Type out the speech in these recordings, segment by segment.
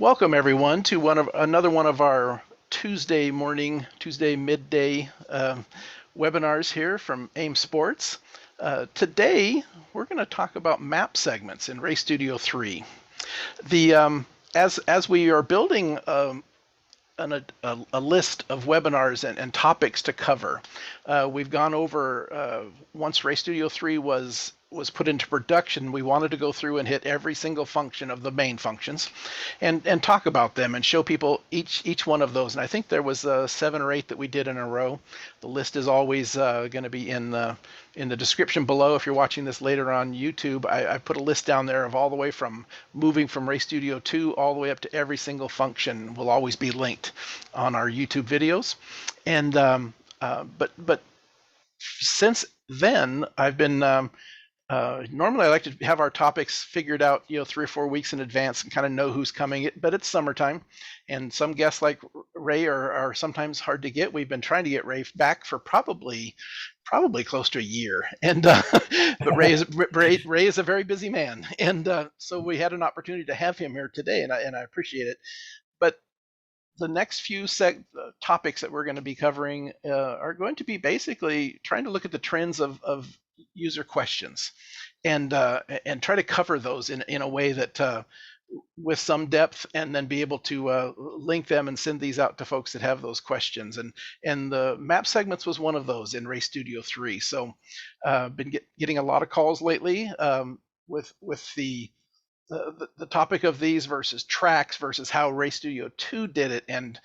Welcome everyone to another one of our Tuesday midday webinars here from AIM Sports. Today we're going to talk about map segments in Race Studio 3. As we are building a list of webinars and topics to cover, we've gone over once Race Studio 3 was put into production, we wanted to go through and hit every single function of the main functions and talk about them and show people each one of those. And I think there was 7 or 8 that we did in a row. The list is always going to be in the description below. If you're watching this later on YouTube, I put a list down there of all the way from moving from Race Studio 2 all the way up to every single function will always be linked on our YouTube videos. And but since then, I've been normally I like to have our topics figured out, 3 or 4 weeks in advance and kind of know who's coming. But it's summertime, and some guests like Ray are sometimes hard to get. We've been trying to get Ray back for probably close to a year, and but Ray is a very busy man, and so we had an opportunity to have him here today, and I appreciate it. But the next few topics that we're going to be covering are going to be basically trying to look at the trends of user questions and try to cover those in a way that with some depth, and then be able to link them and send these out to folks that have those questions. And the map segments was one of those in Race Studio 3. So been getting a lot of calls lately with the topic of these versus tracks versus how Race Studio 2 did it, and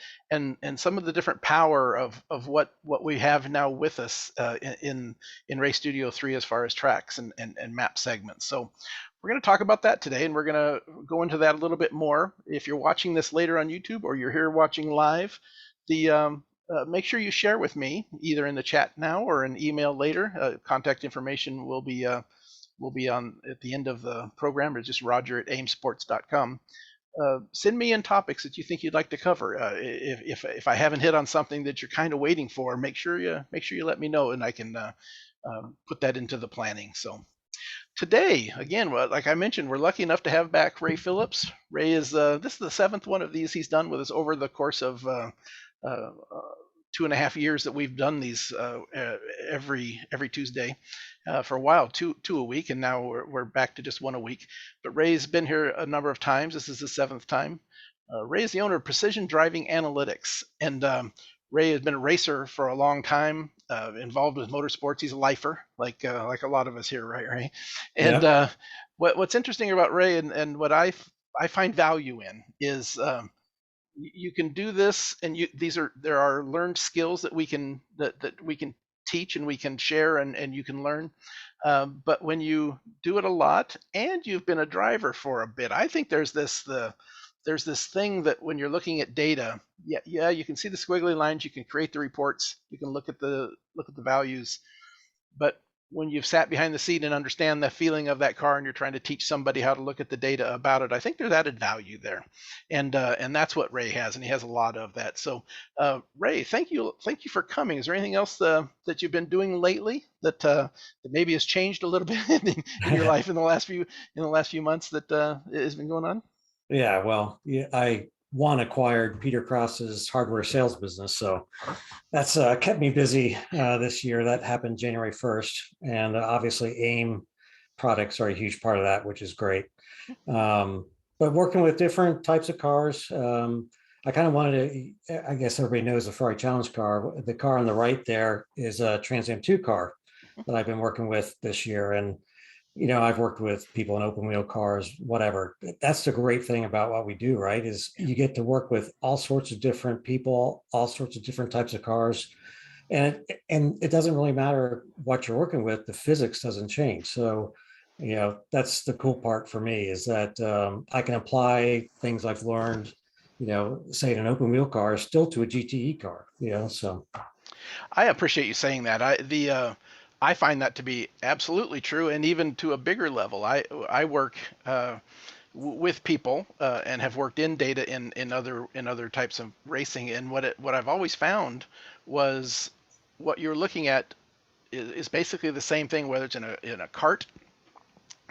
some of the different power of what we have now with us in Race Studio 3 as far as tracks and map segments. So we're going to talk about that today, and we're going to go into that a little bit more. If you're watching this later on YouTube or you're here watching live, make sure you share with me either in the chat now or an email later. Contact information will be on at the end of the program, or just roger@aimsports.com. Send me in topics that you think you'd like to cover. If I haven't hit on something that you're kind of waiting for, make sure you let me know, and I can put that into the planning. So today, again, like I mentioned, we're lucky enough to have back Ray Phillips. Ray is this is the 7th one of these he's done with us over the course of 2.5 years that we've done these every Tuesday. For a while, two a week, and now we're back to just one a week. But Ray's been here a number of times. This is the 7th time. Ray is the owner of Precision Driving Analytics, and Ray has been a racer for a long time, involved with motorsports. He's a lifer, like a lot of us here, right, Ray? And Yeah. what's interesting about Ray and what I find value in is you can do this, and there are learned skills that we can teach and we can share and you can learn. But when you do it a lot and you've been a driver for a bit, I think there's this thing that when you're looking at data, yeah, you can see the squiggly lines, you can create the reports, you can look at the values, but when you've sat behind the seat and understand the feeling of that car and you're trying to teach somebody how to look at the data about it, I think there's added value there, and that's what Ray has, and he has a lot of that. So Ray, thank you for coming. Is there anything else that you've been doing lately that maybe has changed a little bit in your life in the last few months that has been going on? Yeah, well, yeah, I acquired Peter Cross's hardware sales business, so that's kept me busy this year. That happened January 1st, and obviously AIM products are a huge part of that, which is great. But working with different types of cars, I kind of wanted to, I guess everybody knows the Ferrari Challenge car. The car on the right there is a Trans Am 2 car that I've been working with this year, and I've worked with people in open wheel cars, whatever. That's the great thing about what we do, right? Is you get to work with all sorts of different people, all sorts of different types of cars. And it doesn't really matter what you're working with, the physics doesn't change. So, that's the cool part for me, is that I can apply things I've learned, say in an open wheel car still to a GTE car, so. I appreciate you saying that. I find that to be absolutely true, and even to a bigger level. I work with people and have worked in data in other types of racing, and what I've always found was what you're looking at is basically the same thing, whether it's in a kart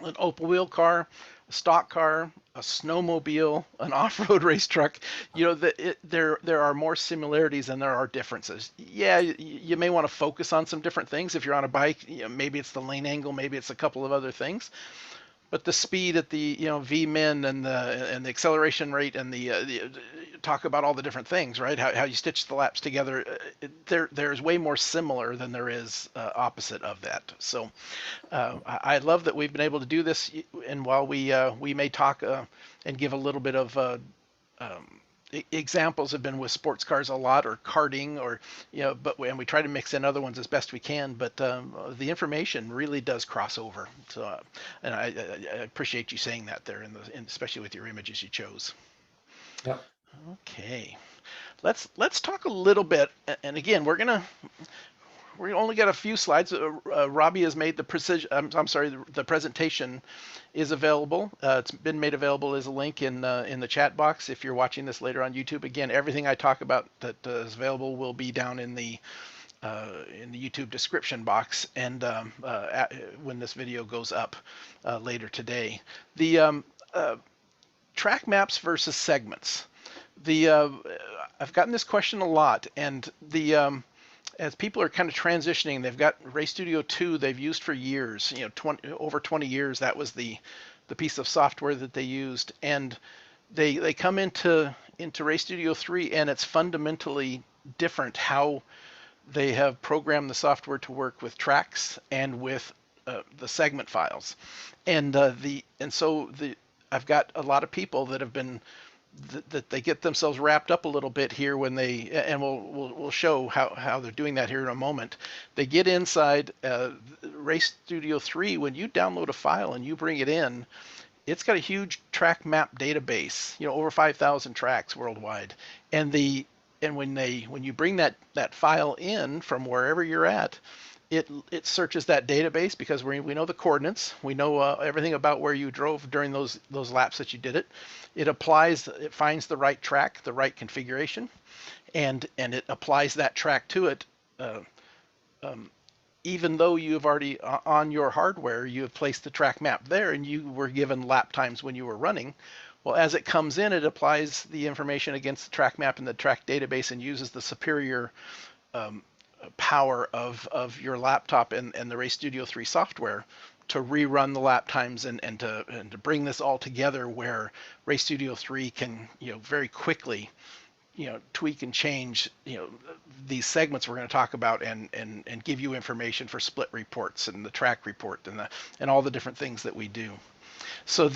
an open wheel car, a stock car, a snowmobile, an off-road race truck. There are more similarities than there are differences. Yeah, you may want to focus on some different things. If you're on a bike, maybe it's the lane angle, maybe it's a couple of other things. But the speed at the V min and the acceleration rate and the talk about all the different things, right? How you stitch the laps together. There's way more similar than there is opposite of that. So I love that we've been able to do this. And while we may talk and give a little bit of examples have been with sports cars a lot, or karting, or and we try to mix in other ones as best we can, but the information really does cross over. So and I appreciate you saying that there, especially with your images you chose. Yeah. Okay, let's talk a little bit, and again we only got a few slides. Robbie has made the precision. I'm sorry, the presentation is available. It's been made available as a link in the chat box. If you're watching this later on YouTube, again, everything I talk about that is available will be down in the YouTube description box, and when this video goes up later today. The track maps versus segments. I've gotten this question a lot, and as people are kind of transitioning, they've got Race Studio 2 they've used for years, over 20 years. That was the piece of software that they used, and they come into Race Studio 3, and it's fundamentally different how they have programmed the software to work with tracks and with the segment files, and so I've got a lot of people that have been that they get themselves wrapped up a little bit here when they, and we'll show how they're doing that here in a moment. They get inside Race Studio 3. When you download a file and you bring it in, it's got a huge track map database, over 5,000 tracks worldwide. And when you bring that file in from wherever you're at, it searches that database, because we know the coordinates, we know everything about where you drove during those laps that you did it. It finds the right track, the right configuration, and it applies that track to it. Even though you have already on your hardware, you have placed the track map there, and you were given lap times when you were running. Well, as it comes in, it applies the information against the track map in the track database and uses the superior power of your laptop and the Race Studio 3 software to rerun the lap times and to bring this all together, where Race Studio 3 can very quickly tweak and change these segments we're going to talk about, and give you information for split reports and the track report and all the different things that we do. So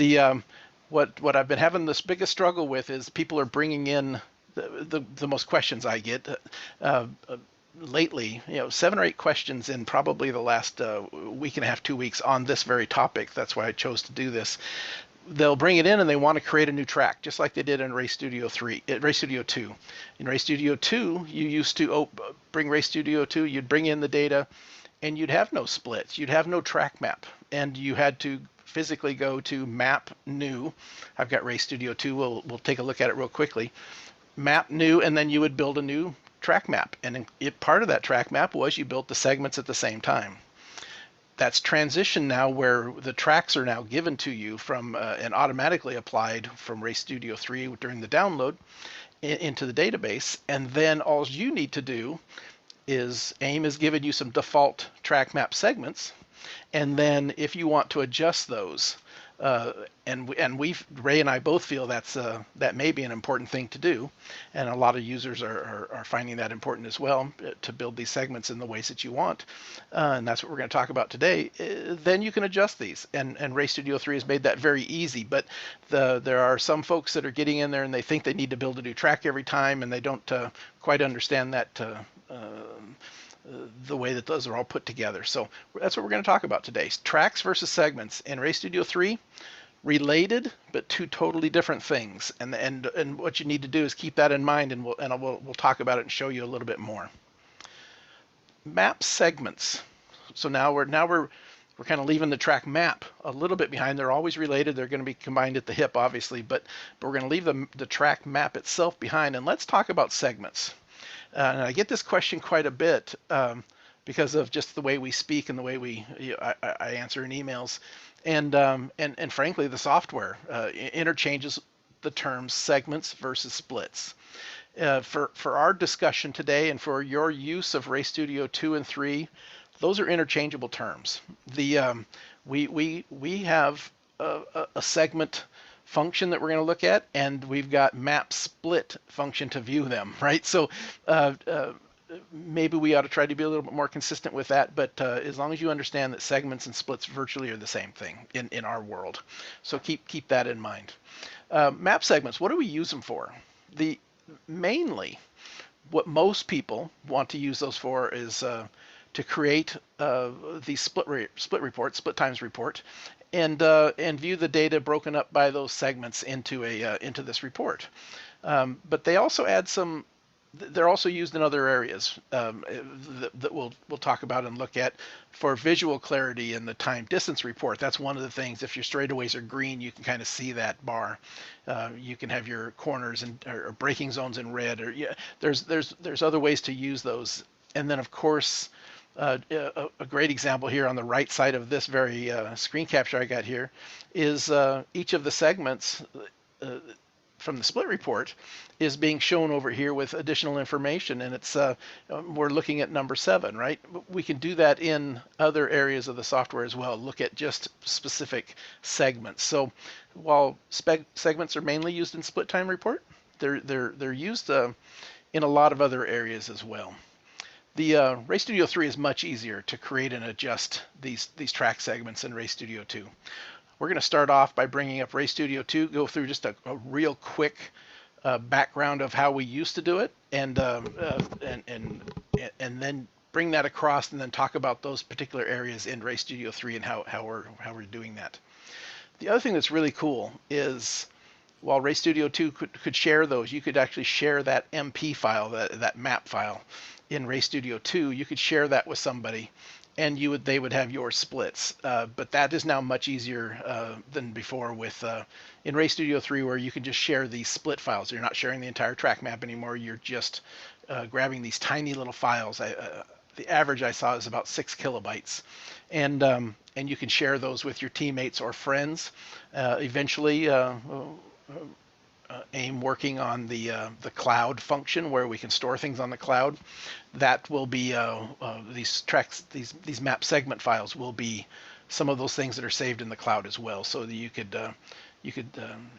what I've been having this biggest struggle with is people are bringing in the most questions I get lately, 7 or 8 questions in probably the last week and a half, 2 weeks on this very topic. That's why I chose to do this. They'll bring it in and they want to create a new track, just like they did in Race Studio 2. In Race Studio 2, you used to bring Race Studio 2, you'd bring in the data, and you'd have no splits, you'd have no track map, and you had to physically go to Map New. I've got Race Studio 2. We'll take a look at it real quickly. Map New, and then you would build a new track map, and part of that track map was you built the segments at the same time. That's transition now, where the tracks are now given to you from and automatically applied from Race Studio 3 during the download into the database, and then all you need to do is AIM has given you some default track map segments, and then if you want to adjust those, Ray and I both feel that may be an important thing to do, and a lot of users are finding that important as well, to build these segments in the ways that you want, and that's what we're going to talk about today. Then you can adjust these, and Race Studio 3 has made that very easy. But there are some folks that are getting in there and they think they need to build a new track every time, and they don't quite understand that. The way that those are all put together. So that's what we're going to talk about today. Tracks versus segments in Race Studio 3, related but two totally different things. And what you need to do is keep that in mind, and we'll talk about it and show you a little bit more. Map segments. So now we're kind of leaving the track map a little bit behind. They're always related. They're going to be combined at the hip, obviously, but we're going to leave the track map itself behind, and let's talk about segments. And I get this question quite a bit because of just the way we speak and the way I answer in emails. And frankly, the software interchanges the terms segments versus splits. For our discussion today and for your use of RayStudio 2 and 3, those are interchangeable terms. We have a segment function that we're going to look at, and we've got map split function to view them, right? So uh, uh, maybe we ought to try to be a little bit more consistent with that, but as long as you understand that segments and splits virtually are the same thing in our world. So keep that in mind. Map segments, what do we use them for? The Mainly, what most people want to use those for is to create the split report, split times report, and view the data broken up by those segments into this report. But they also add some. They're also used in other areas that we'll talk about and look at for visual clarity in the time distance report. That's one of the things. If your straightaways are green, you can kind of see that bar. You can have your corners and or braking zones in red. Or yeah, there's other ways to use those. And then of course, a great example here on the right side of this very screen capture I got here is each of the segments from the split report is being shown over here with additional information, and it's we're looking at number 7, right? We can do that in other areas of the software as well. Look at just specific segments. So while segments are mainly used in split time report, they're used in a lot of other areas as well. The RayStudio 3 is much easier to create and adjust these track segments in RayStudio 2. We're going to start off by bringing up RayStudio 2, go through just a real quick background of how we used to do it, and then bring that across, and then talk about those particular areas in RayStudio 3 and how we're doing that. The other thing that's really cool is while RayStudio 2 could share those, you could actually share that MP file, that map file in RayStudio 2. You could share that with somebody, and they would have your splits. But that is now much easier than before with in RayStudio 3, where you can just share these split files. You're not sharing the entire track map anymore. You're just grabbing these tiny little files. The average I saw is about 6 kilobytes, and you can share those with your teammates or friends. Eventually, AIM working on the cloud function where we can store things on the cloud. That will be these tracks, these map segment files will be some of those things that are saved in the cloud as well. So that you could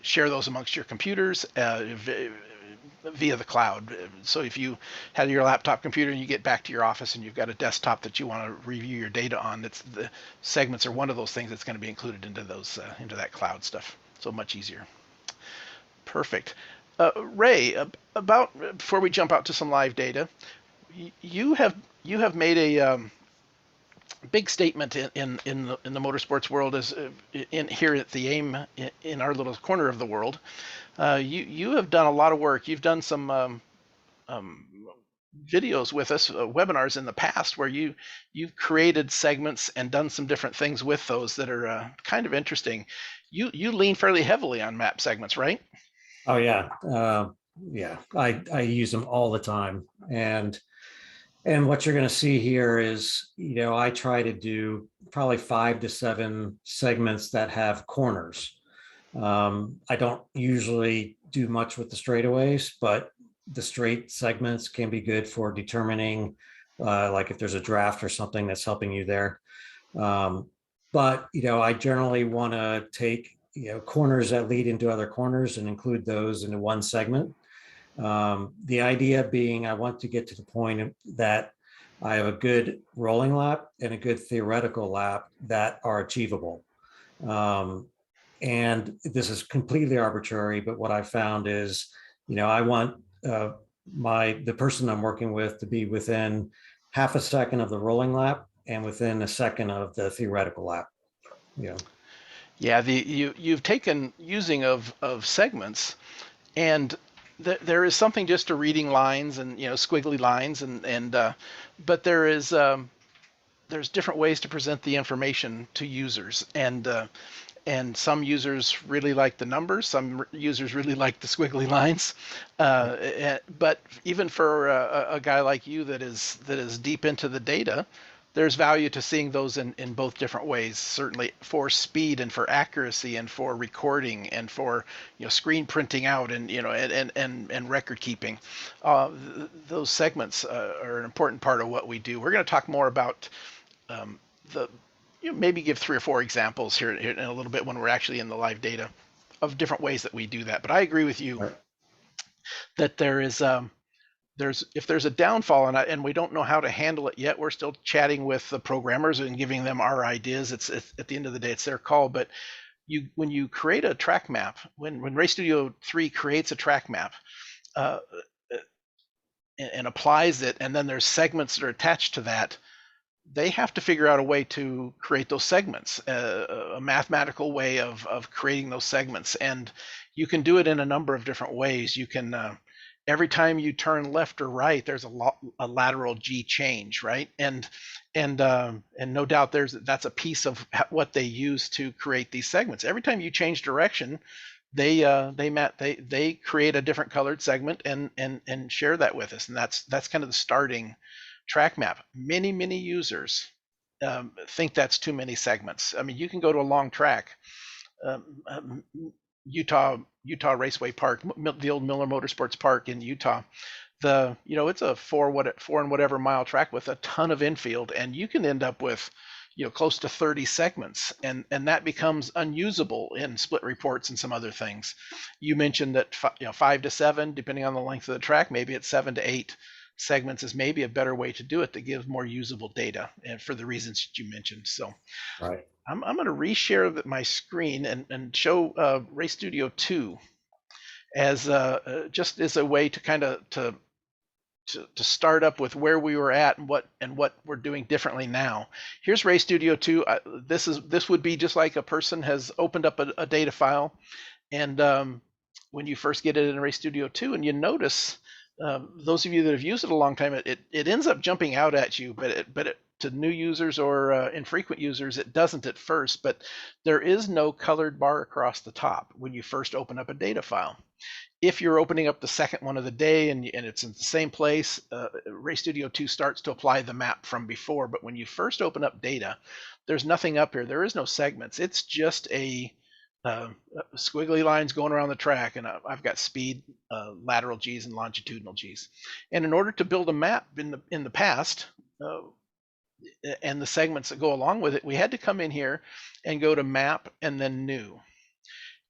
share those amongst your computers via the cloud. So if you had your laptop computer and you get back to your office and you've got a desktop that you want to review your data on, the segments are one of those things that's going to be included into into that cloud stuff. So much easier. Perfect. Ray, before we jump out to some live data, you have made a big statement in the motorsports world as in here at the AIM in our little corner of the world. You have done a lot of work. You've done some videos with us, webinars in the past, where you've created segments and done some different things with those that are kind of interesting. You lean fairly heavily on map segments, right? Oh yeah, yeah. I use them all the time, and what you're going to see here is, I try to do probably 5 to 7 segments that have corners. I don't usually do much with the straightaways, but the straight segments can be good for determining, like if there's a draft or something that's helping you there. But I generally want to take corners that lead into other corners and include those into one segment. The idea being I want to get to the point that I have a good rolling lap and a good theoretical lap that are achievable. And this is completely arbitrary, but what I found is, I want the person I'm working with to be within half a second of the rolling lap and within a second of the theoretical lap. Yeah, you've taken using of segments, and there is something just to reading lines and squiggly lines and but there's different ways to present the information to users, and some users really like the numbers, some users really like the squiggly lines, but even for a guy like you that is deep into the data, there's value to seeing those in both different ways, certainly for speed and for accuracy and for recording and for screen printing out and and record keeping. Those segments are an important part of what we do. We're going to talk more about the maybe give 3 or 4 examples here in a little bit when we're actually in the live data of different ways that we do that. But I agree with you Right. that there's if there's a downfall and we don't know how to handle it yet, we're still chatting with the programmers and giving them our ideas. It's at the end of the day, it's their call. But when you create a track map, when RayStudio 3 creates a track map uh, and applies it, and then there's segments that are attached to that, they have to figure out a way to create those segments, a mathematical way of creating those segments. And you can do it in a number of different ways. You can every time you turn left or right, there's a lateral G change, right? And no doubt that's a piece of what they use to create these segments. Every time you change direction, they create a different colored segment and share that with us. And that's kind of the starting track map. Many users think that's too many segments. I mean, you can go to a long track. Utah Raceway Park, the old Miller Motorsports Park in Utah. It's a four and whatever mile track with a ton of infield, and you can end up with close to 30 segments, and that becomes unusable in split reports and some other things. You mentioned that 5 to 7, depending on the length of the track, maybe it's 7 to 8 segments is maybe a better way to do it to give more usable data, and for the reasons that you mentioned. So Right. I'm going to reshare my screen and show RayStudio 2 as just as a way to kind of to start up with where we were at and what we're doing differently now. Here's RayStudio 2. This would be just like a person has opened up a data file, and when you first get it in RayStudio 2, and you notice those of you that have used it a long time, it ends up jumping out at you, but to new users or infrequent users, it doesn't at first. But there is no colored bar across the top when you first open up a data file. If you're opening up the second one of the day and it's in the same place, RayStudio 2 starts to apply the map from before. But when you first open up data, there's nothing up here. There is no segments. It's just a squiggly lines going around the track, and I've got speed, lateral G's, and longitudinal G's. And in order to build a map in the past, and the segments that go along with it, we had to come in here and go to Map and then New.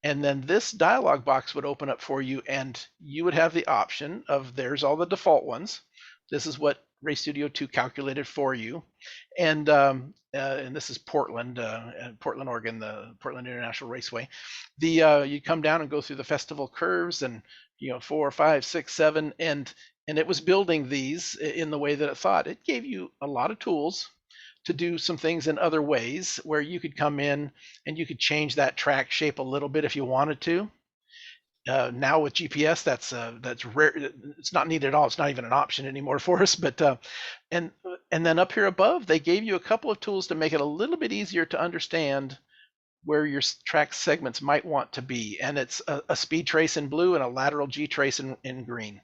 And then this dialog box would open up for you, and you would have the option of there's all the default ones. This is what RayStudio 2 calculated for you. And this is Portland, Oregon, the Portland International Raceway. You come down and go through the festival curves, and 4, 5, 6, 7, and it was building these in the way that it thought. It gave you a lot of tools to do some things in other ways, where you could come in and you could change that track shape a little bit if you wanted to. Now with GPS, that's rare. It's not needed at all. It's not even an option anymore for us. But and then up here above, they gave you a couple of tools to make it a little bit easier to understand where your track segments might want to be. And it's a speed trace in blue and a lateral G trace in green.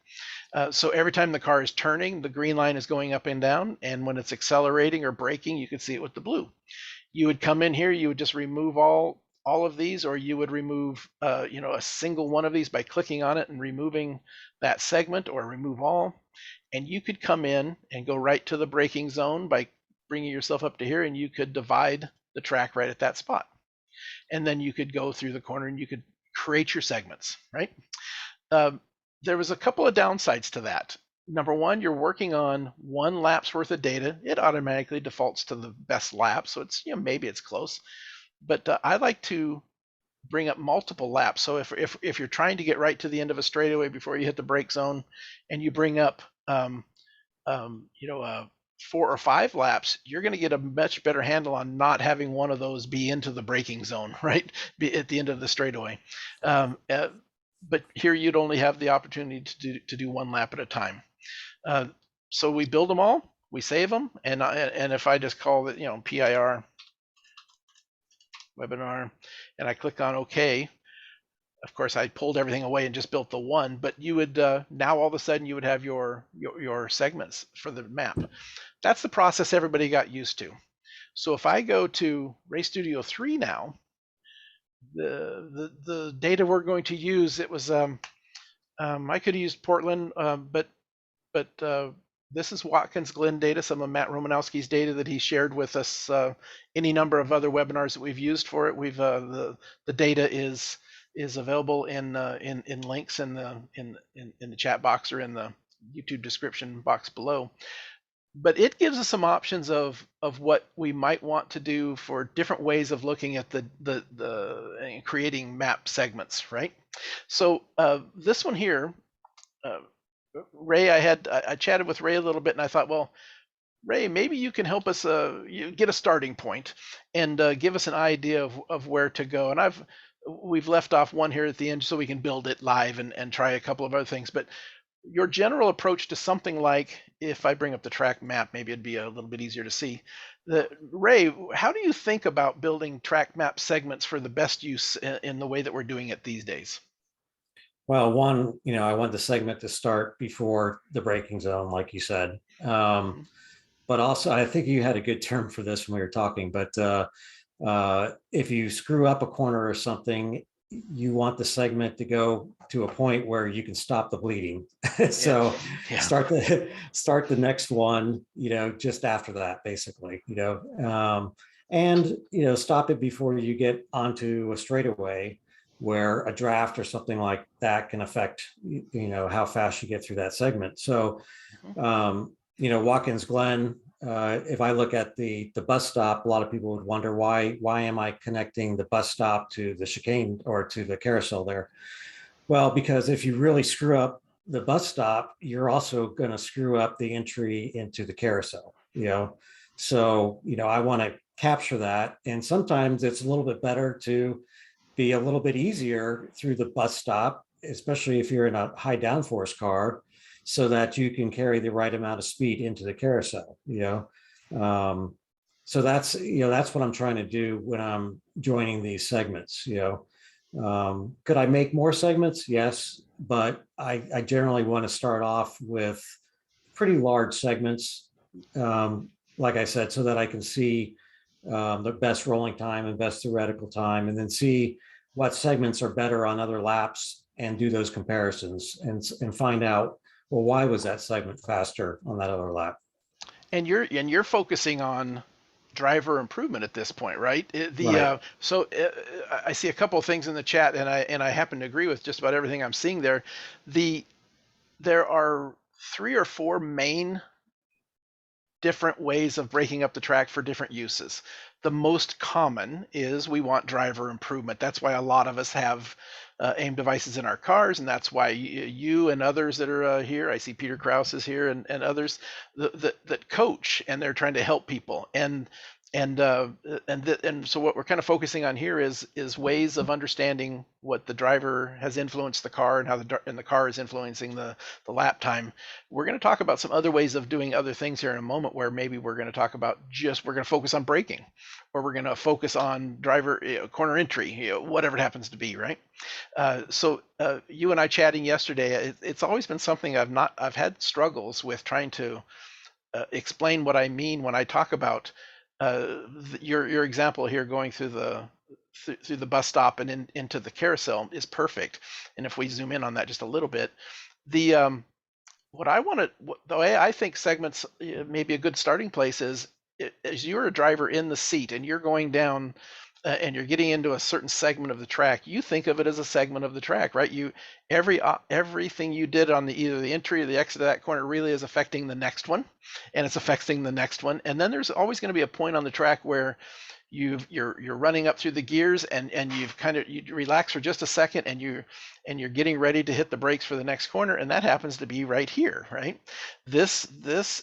So every time the car is turning, the green line is going up and down, and when it's accelerating or braking, you can see it with the blue. You would come in here, you would just remove all of these, or you would remove a single one of these by clicking on it and removing that segment, or remove all. And you could come in and go right to the braking zone by bringing yourself up to here, and you could divide the track right at that spot. And then you could go through the corner and you could create your segments, right? There was a couple of downsides to that. Number one, you're working on one lap's worth of data. It automatically defaults to the best lap, so it's maybe it's close. But I like to bring up multiple laps. So if you're trying to get right to the end of a straightaway before you hit the brake zone, and you bring up 4 or 5 laps, you're going to get a much better handle on not having one of those be into the braking zone, right? Be at the end of the straightaway. But here you'd only have the opportunity to do one lap at a time. So we build them all, we save them, and if I just call it PIR webinar, and I click on OK, Of course, I pulled everything away and just built the one, but you would now all of a sudden you would have your segments for the map. That's the process everybody got used to. So if I go to Ray Studio 3 now, the data we're going to use, it was I could have used Portland, but this is Watkins Glen data, some of Matt Romanowski's data that he shared with us. Any number of other webinars that we've used for it. We've the data is available in links in the chat box or in the YouTube description box below. But it gives us some options of what we might want to do for different ways of looking at the creating map segments, right? So this one here, Ray, I chatted with Ray a little bit, and I thought, well, Ray, maybe you can help us you get a starting point and give us an idea of where to go. And we've left off one here at the end so we can build it live and try a couple of other things. But your general approach to something like, if I bring up the track map, maybe it'd be a little bit easier to see. Ray, how do you think about building track map segments for the best use in the way that we're doing it these days? Well, one, I want the segment to start before the braking zone, like you said. Mhm. But also, I think you had a good term for this when we were talking. But if you screw up a corner or something, you want the segment to go to a point where you can stop the bleeding. Yeah, So yeah. start the next one, just after that, basically, and stop it before you get onto a straightaway where a draft or something like that can affect how fast you get through that segment. So Mhm. Watkins Glen, if I look at the bus stop, a lot of people would wonder why am I connecting the bus stop to the chicane or to the carousel there? Well, because if you really screw up the bus stop, you're also going to screw up the entry into the carousel, So, I want to capture that. And sometimes it's a little bit better to be a little bit easier through the bus stop, especially if you're in a high downforce car, so that you can carry the right amount of speed into the carousel. So that's what I'm trying to do when I'm joining these segments. Could I make more segments? Yes, but I generally want to start off with pretty large segments, like I said, so that I can see the best rolling time and best theoretical time, and then see what segments are better on other laps and do those comparisons and find out, well, why was that segment faster on that other lap? And you're focusing on driver improvement at this point, right? Right. I see a couple of things in the chat, and I happen to agree with just about everything I'm seeing there. There are 3 or 4 main different ways of breaking up the track for different uses. The most common is we want driver improvement. That's why a lot of us have AIM devices in our cars, and that's why you and others that are here, I see Peter Krause is here, and others that coach, and they're trying to help people. And uh, and so what we're kind of focusing on here is ways of understanding what the driver has influenced the car and how the car is influencing the lap time. We're going to talk about some other ways of doing other things here in a moment, where maybe we're going to talk about we're going to focus on braking, or we're going to focus on driver corner entry, whatever it happens to be, right? You and I chatting yesterday, it's always been something I've had struggles with trying to explain what I mean when I talk about your example here going through the bus stop and into the carousel is perfect. And if we zoom in on that just a little bit, the what I want to the way I think segments maybe a good starting place is, as you're a driver in the seat and you're going down and you're getting into a certain segment of the track, you think of it as a segment of the track, right? Everything you did on either the entry or the exit of that corner really is affecting the next one, and it's affecting the next one. And then there's always going to be a point on the track where you're running up through the gears, and you relax for just a second, and you're getting ready to hit the brakes for the next corner, and that happens to be right here, right? This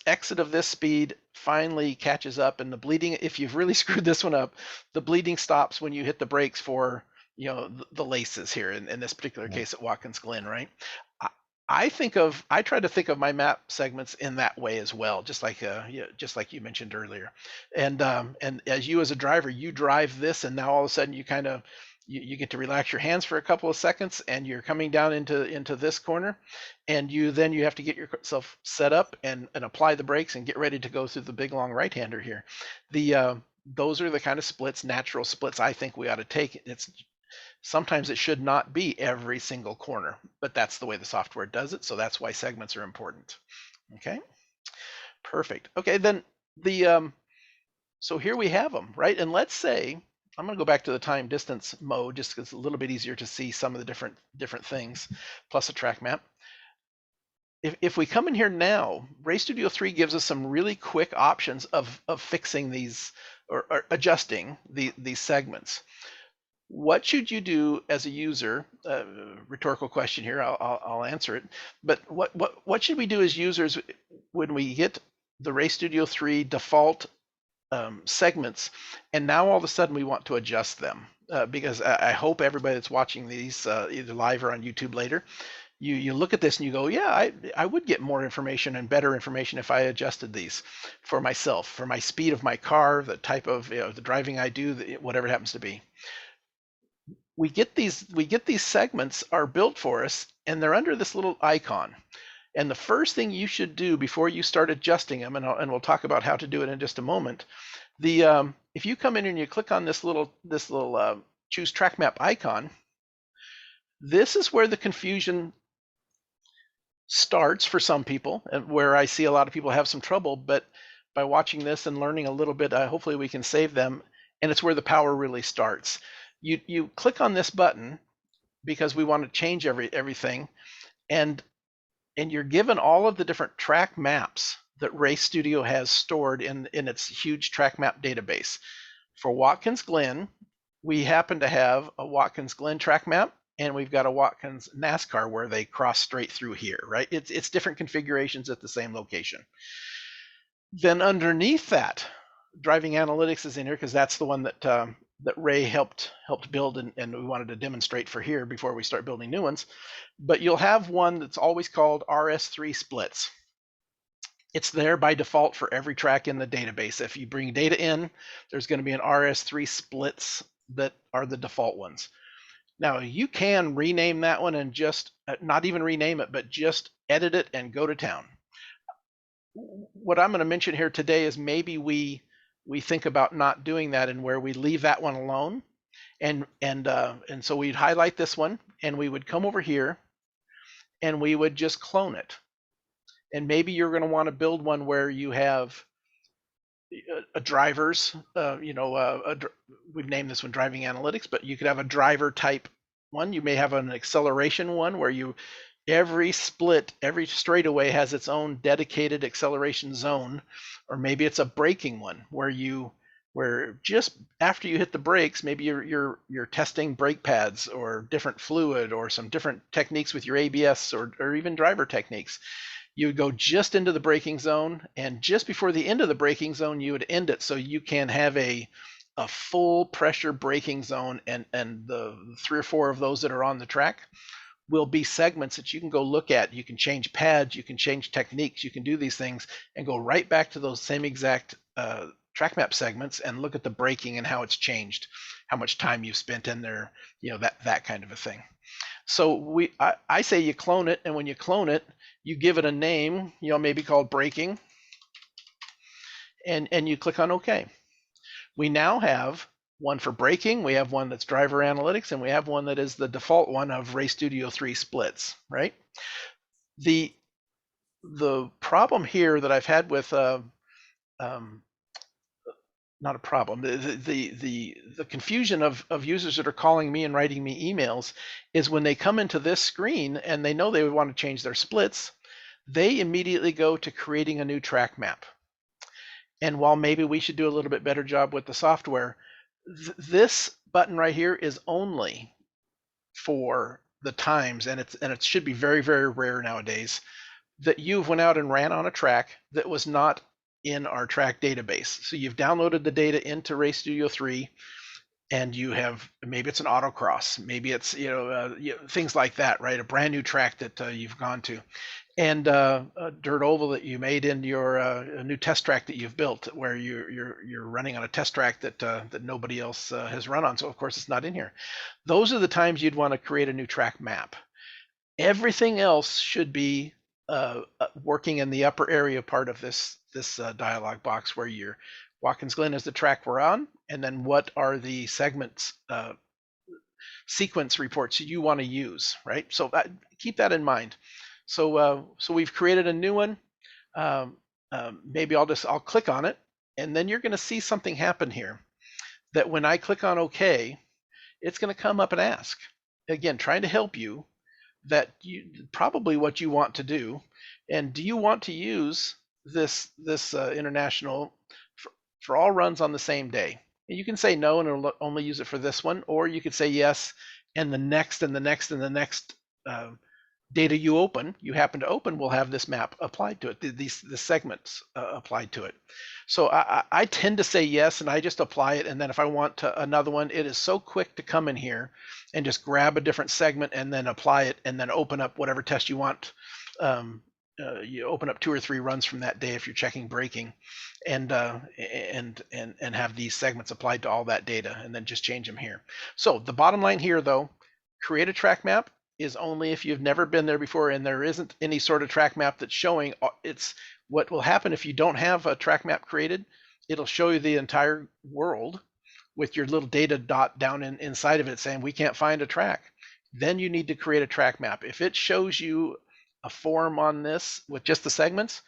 exit of this speed finally catches up, and the bleeding, if you've really screwed this one up, the bleeding stops when you hit the brakes for the laces here in this particular Yeah. case at Watkins Glen, right? I, I try to think of my map segments in that way as well, just like you mentioned earlier. And as a driver, you drive this, and now all of a sudden you kind of You get to relax your hands for a couple of seconds, and you're coming down into this corner, and you have to get yourself set up and apply the brakes and get ready to go through the big long right hander here. The those are the kind of splits, natural splits, I think we ought to take. It's sometimes it should not be every single corner, but that's the way the software does it. So that's why segments are important. Okay, perfect. Okay, then the so here we have them, right? And let's say I'm going to go back to the time distance mode just because it's a little bit easier to see some of the different things, plus a track map. If we come in here now, Ray Studio 3 gives us some really quick options of fixing these or adjusting these segments. What should you do as a user? Rhetorical question here. I'll answer it. But what should we do as users when we get the Ray Studio 3 default segments, and now all of a sudden we want to adjust them? Because I hope everybody that's watching these either live or on YouTube later, you look at this and you go, yeah, I would get more information and better information if I adjusted these for myself, for my speed of my car, the type of the driving I do, whatever it happens to be. We get these segments are built for us, and they're under this little icon. And the first thing you should do before you start adjusting them, and we'll talk about how to do it in just a moment. If you come in and you click on this little choose track map icon, this is where the confusion starts for some people, and where I see a lot of people have some trouble. But by watching this and learning a little bit, hopefully we can save them. And it's where the power really starts. You click on this button because we want to change everything, and you're given all of the different track maps that Ray Studio has stored in its huge track map database. For Watkins Glen, we happen to have a Watkins Glen track map, and we've got a Watkins NASCAR where they cross straight through here, right? It's different configurations at the same location. Then underneath that, driving analytics is in here because that's the one that Ray helped build, and we wanted to demonstrate for here before we start building new ones. But you'll have one that's always called RS3 splits. It's there by default for every track in the database. If you bring data in, there's going to be an RS3 splits that are the default ones. Now you can rename that one and just not even rename it, but just edit it and go to town. What I'm going to mention here today is maybe we think about not doing that, and where we leave that one alone, and so we'd highlight this one, and we would come over here, and we would just clone it. And maybe you're going to want to build one where you have a driver's, we've named this one driving analytics, but you could have a driver type one. You may have an acceleration one where every split, every straightaway has its own dedicated acceleration zone, or maybe it's a braking one where just after you hit the brakes, maybe you're testing brake pads or different fluid or some different techniques with your ABS or even driver techniques. You would go just into the braking zone, and just before the end of the braking zone, you would end it so you can have a full pressure braking zone, and the 3 or 4 of those that are on the track will be segments that you can go look at. You can change pads, you can change techniques, you can do these things and go right back to those same exact track map segments and look at the braking and how it's changed, how much time you've spent in there, that kind of a thing. So I say you clone it, and when you clone it, you give it a name, maybe called braking, and you click on OK. We now have one for braking, we have one that's driver analytics, and we have one that is the default one of Ray Studio 3 splits, right? The problem here that I've had with not a problem. The confusion of users that are calling me and writing me emails is when they come into this screen and they know they would want to change their splits, they immediately go to creating a new track map. And while maybe we should do a little bit better job with the software, this button right here is only for the times, and it should be very, very rare nowadays, that you've went out and ran on a track that was not in our track database. So you've downloaded the data into Ray Studio 3, and you have, maybe it's an autocross, maybe it's things like that, right? A brand new track that you've gone to, and a dirt oval that you made in your a new test track that you've built, where you're running on a test track that nobody else has run on. So of course it's not in here. Those are the times you'd want to create a new track map. Everything else should be working in the upper area part of this dialog box, where your Watkins Glen is the track we're on, and then what are the segments sequence reports you want to use, right? So keep that in mind. So we've created a new one. Maybe I'll click on it, and then you're going to see something happen here. That when I click on OK, it's going to come up and ask again, trying to help you. That you probably what you want to do, and do you want to use this international for all runs on the same day? And you can say no, and it'll only use it for this one, or you could say yes, and the next and the next and the next data you happen to open will have this map applied to it, the segments applied to it. So I tend to say yes, and I just apply it, and then if I want another one, it is so quick to come in here and just grab a different segment and then apply it, and then open up whatever test you want. You open up 2 or 3 runs from that day if you're checking braking, and have these segments applied to all that data, and then just change them here. So the bottom line here, though, create a track map is only if you've never been there before and there isn't any sort of track map that's showing. It's what will happen if you don't have a track map created. It'll show you the entire world with your little data dot down inside of it saying we can't find a track. Then you need to create a track map. If it shows you a form on this with just the segments,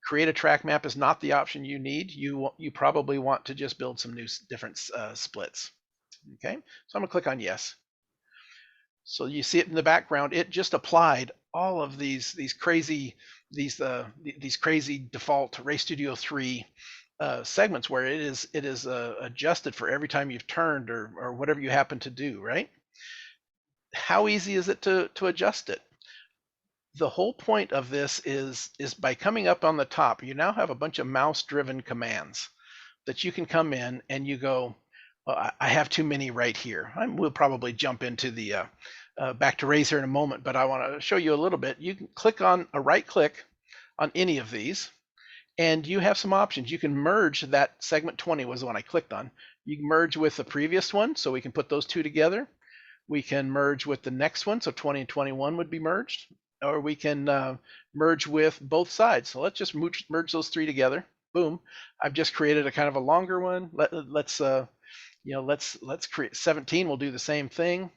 create a track map is not the option you need. You probably want to just build some new different splits. Okay, so I'm gonna click on yes. So you see it in the background. It just applied all of these crazy default Ray Studio 3 segments, where it is adjusted for every time you've turned or whatever you happen to do, right? How easy is it to adjust it? The whole point of this is by coming up on the top, you now have a bunch of mouse-driven commands that you can come in and you go, I have too many right here. We'll probably jump into the back to Rays here in a moment, but I want to show you a little bit. You can click on a right click on any of these, and you have some options. You can merge that segment 20 was the one I clicked on. You can merge with the previous one, so we can put those two together. We can merge with the next one, so 20 and 21 would be merged, or we can merge with both sides. So let's just merge those 3 together. Boom! I've just created a kind of a longer one. Let's create 17. We'll do the same thing.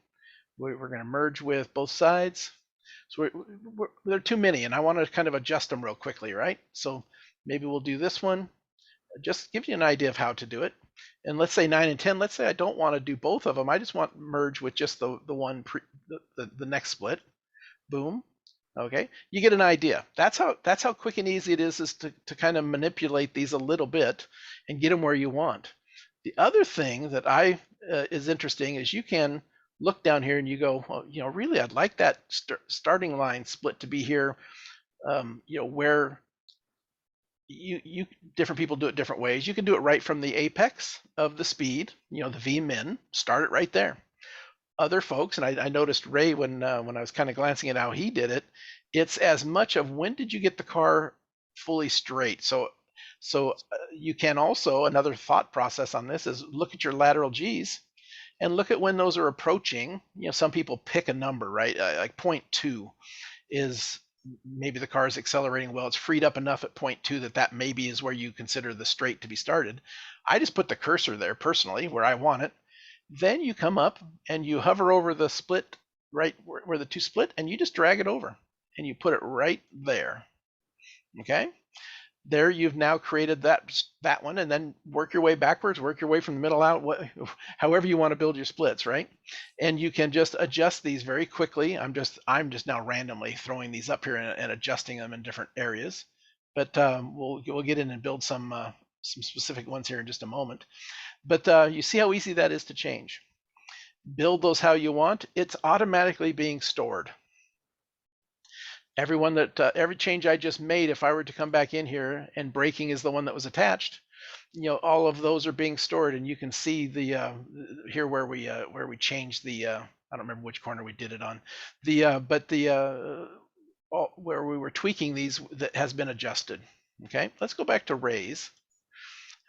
We're going to merge with both sides. So there are too many, and I want to kind of adjust them real quickly, right? So maybe we'll do this one. Just give you an idea of how to do it. And let's say 9 and 10. Let's say I don't want to do both of them. I just want to merge with just the one the next split. Boom. Okay, you get an idea. That's how quick and easy it is to kind of manipulate these a little bit and get them where you want. The other thing that is interesting is you can look down here and you go, well, really, I'd like that starting line split to be here. Where you different people do it different ways. You can do it right from the apex of the speed, the V min, start it right there. Other folks, and I noticed Ray when I was kind of glancing at how he did it, it's as much of when did you get the car fully straight. So you can also, another thought process on this is look at your lateral G's and look at when those are approaching. Some people pick a number, right? Like 0.2 is maybe the car is accelerating well. It's freed up enough at 0.2 that maybe is where you consider the straight to be started. I just put the cursor there personally where I want it. Then you come up and you hover over the split right where the two split, and you just drag it over and you put it right there. Okay, there you've now created that one, and then work your way backwards, work your way from the middle out, however you want to build your splits, right? And you can just adjust these very quickly. I'm just now randomly throwing these up here and adjusting them in different areas, but we'll get in and build some specific ones here in just a moment. But you see how easy that is to change. Build those how you want. It's automatically being stored. Every change I just made, if I were to come back in here and braking is the one that was attached, all of those are being stored, and you can see the here where we changed the I don't remember which corner we did it on, the but the where we were tweaking these that has been adjusted. Okay, let's go back to Rays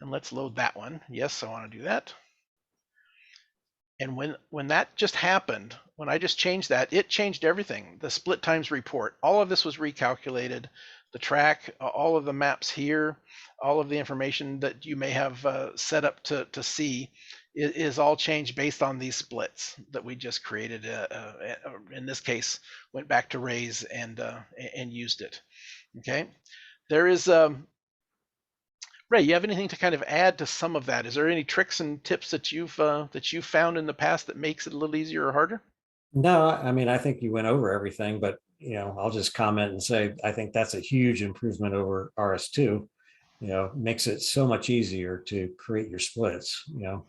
and let's load that one. Yes, I want to do that. And when that just happened, when I just changed that, it changed everything. The split times report, all of this was recalculated. The track, all of the maps here, all of the information that you may have set up to see is all changed based on these splits that we just created. In this case, went back to Rays and used it. Okay, there is Ray, you have anything to kind of add to some of that? Is there any tricks and tips that you've found in the past that makes it a little easier or harder? No, I mean, I think you went over everything, but I'll just comment and say I think that's a huge improvement over RS2. Makes it so much easier to create your splits. Yeah.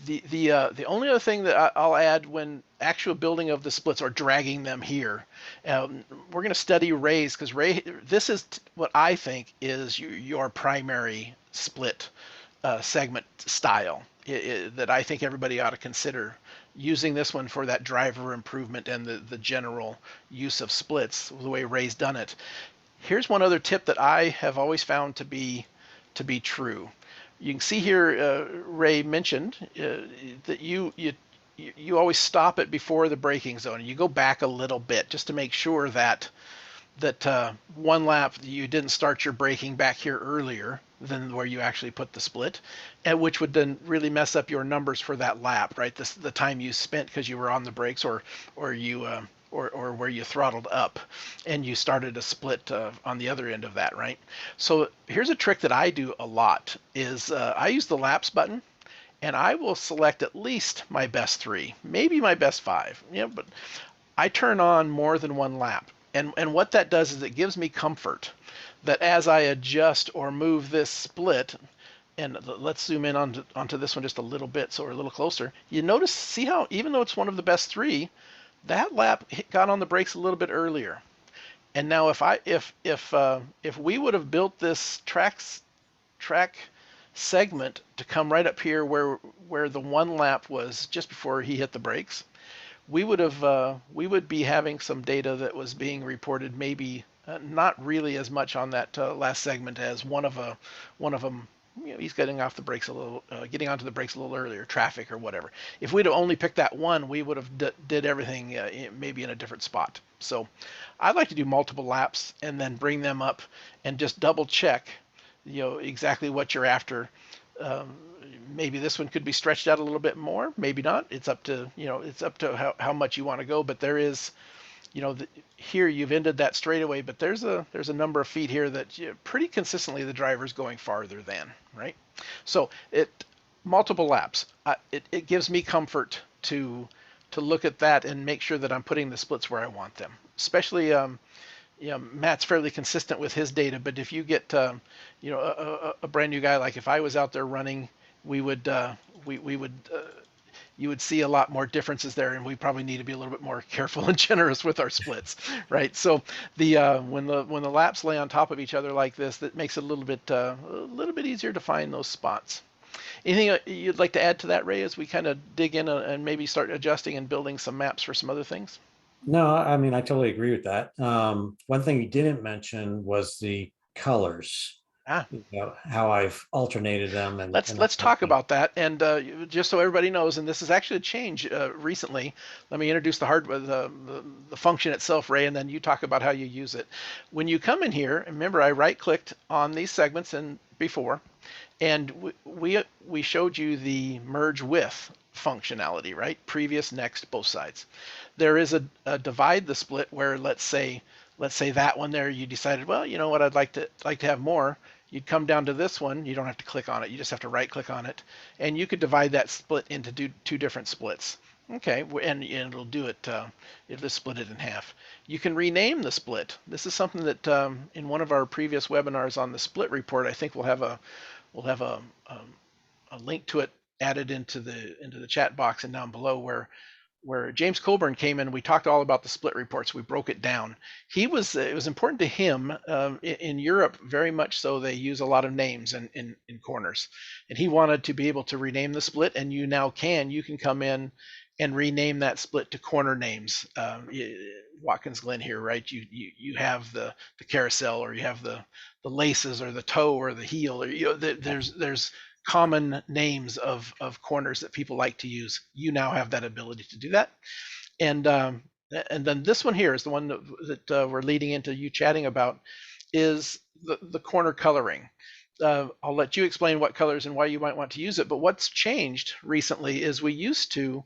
The only other thing that I'll add when actual building of the splits or dragging them here, we're going to study Rays because this is what I think is your primary split segment style that I think everybody ought to consider using this one for that driver improvement and the general use of splits the way Ray's done it. Here's one other tip that I have always found to be true. You can see here, Ray mentioned that you always stop it before the braking zone. You go back a little bit just to make sure that one lap you didn't start your braking back here earlier than where you actually put the split, and which would then really mess up your numbers for that lap, right? The time you spent because you were on the brakes or you or where you throttled up and you started a split on the other end of that, right? So here's a trick that I do a lot is I use the laps button and I will select at least my best 3, maybe my best 5, but I turn on more than one lap. And what that does is it gives me comfort that as I adjust or move this split, and let's zoom in onto this one just a little bit so we're a little closer. You notice, see how even though it's one of the best 3, that lap got on the brakes a little bit earlier. And now if we would have built this track segment to come right up here where the one lap was just before he hit the brakes, we would be having some data that was being reported maybe not really as much on that last segment as one of them. He's getting off the brakes a little, getting onto the brakes a little earlier, traffic or whatever. If we'd have only picked that one, we would have did everything maybe in a different spot. So I'd like to do multiple laps and then bring them up and just double check, exactly what you're after. Um, Maybe this one could be stretched out a little bit more, maybe not. It's up to how much you want to go. But there is, here you've ended that straightaway, but there's a number of feet here that pretty consistently the driver's going farther than, right? So multiple laps. It gives me comfort to look at that and make sure that I'm putting the splits where I want them. Especially, Matt's fairly consistent with his data, but if you get a brand new guy, like if I was out there running, we would you would see a lot more differences there, and we probably need to be a little bit more careful and generous with our splits, right? So the when the laps lay on top of each other like this, that makes it a little bit easier to find those spots. Anything you'd like to add to that, Ray, as we kind of dig in and maybe start adjusting and building some maps for some other things? No, I mean, I totally agree with that. One thing you didn't mention was the colors, Ah, how I've alternated them and that let's kind of talk thing. about that. And just so everybody knows, and this is actually a change recently. Let me introduce the hardware, the function itself, Ray, and then you talk about how you use it. When you come in here, remember I right-clicked on these segments and before, and we showed you the merge with functionality, right? Previous, next, both sides. There is a divide the split where let's say that one there you decided, well, you know what, I'd like to have more. You'd come down to this one. You don't have to click on it. You just have to right click on it, and you could divide that split into two different splits. Okay, and it'll do it. It'll split it in half. You can rename the split. This is something that in one of our previous webinars on the split report, I think we'll have a link to it added into the chat box and down below where where James Colburn came in. We talked all about the split reports. We broke it down. It was important to him in Europe, very much so. They use a lot of names in corners, and he wanted to be able to rename the split. And you can come in and rename that split to corner names. Watkins Glen here, right? You have the carousel, or you have the laces, or the toe, or the heel, or there's common names of corners that people like to use. You now have that ability to do that. And then this one here is the one that we're leading into you chatting about, is the corner coloring. I'll let you explain what colors and why you might want to use it. But what's changed recently is it used to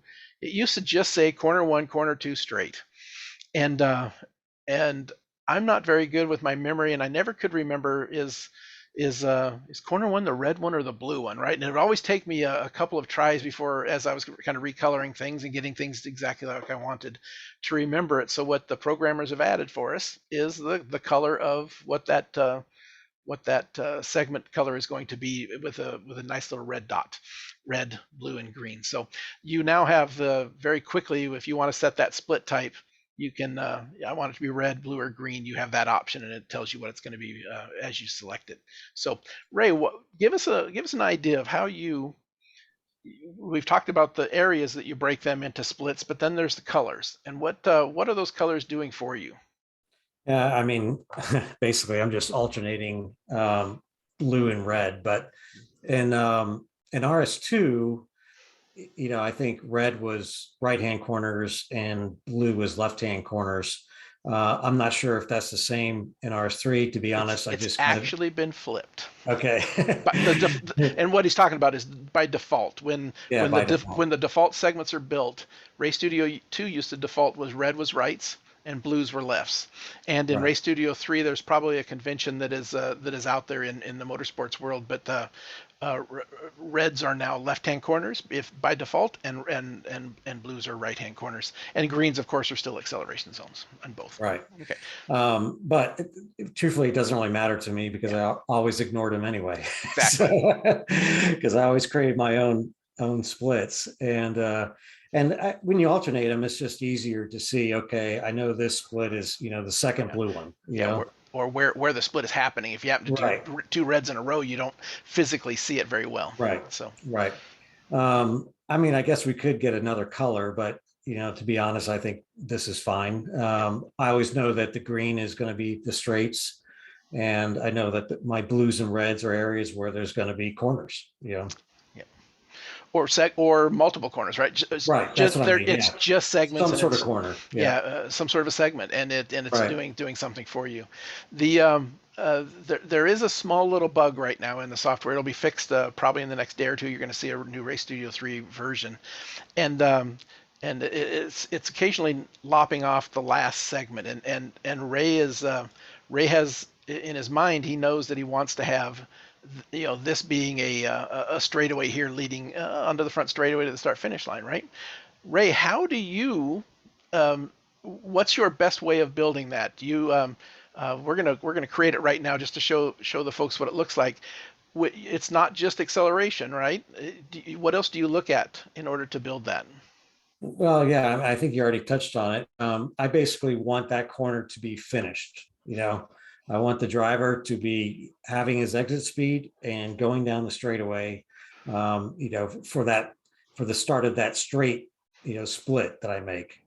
just say corner 1, corner 2 straight. And I'm not very good with my memory, and I never could remember is corner 1 the red one or the blue one, right? And it would always take me a couple of tries before, as I was kind of recoloring things and getting things exactly like I wanted, to remember it. So what the programmers have added for us is the color of what that segment color is going to be, with a nice little red dot, red, blue, and green. So you now have very quickly, if you want to set that split type, you can, I want it to be red, blue, or green. You have that option, and it tells you what it's going to be as you select it. So Ray, give us an idea of how we've talked about the areas that you break them into splits, but then there's the colors, and what are those colors doing for you? Yeah, I mean, basically, I'm just alternating blue and red. But in RS2, I think red was right-hand corners and blue was left-hand corners. I'm not sure if that's the same in RS3, to be honest. It's actually been flipped. Okay. And what he's talking about is by default. When the default segments are built, Ray Studio 2 used to default was red was rights and blues were lefts. And in Ray Studio 3, there's probably a convention that is out there in the motorsports world, but reds are now left-hand corners if by default, and blues are right-hand corners, and greens, of course, are still acceleration zones on both. Right. Okay. But truthfully, it doesn't really matter to me, because I always ignored them anyway. Exactly. Because I always created my own splits, and when you alternate them, it's just easier to see. Okay, I know this split is the second blue one. Or where the split is happening. If you happen to do two reds in a row, you don't physically see it very well. Right. So I mean, I guess we could get another color, but to be honest, I think this is fine. I always know that the green is going to be the straights, and I know that my blues and reds are areas where there's going to be corners. Or multiple corners, right? Right. It's just segments. Some sort of corner. Some sort of a segment, and it's doing something for you. There is a small little bug right now in the software. It'll be fixed probably in the next day or two. You're going to see a new Ray Studio 3 version, and it's occasionally lopping off the last segment. And Ray has in his mind, he knows that he wants to have this being a straightaway here leading onto the front straightaway to the start finish line, right? Ray, how do you what's your best way of building that? Do you we're gonna create it right now just to show the folks what it looks like. It's not just acceleration, right? What else do you look at in order to build that? Well, yeah, I think you already touched on it. I basically want that corner to be finished. I want the driver to be having his exit speed and going down the straightaway, for the start of that straight, split that I make.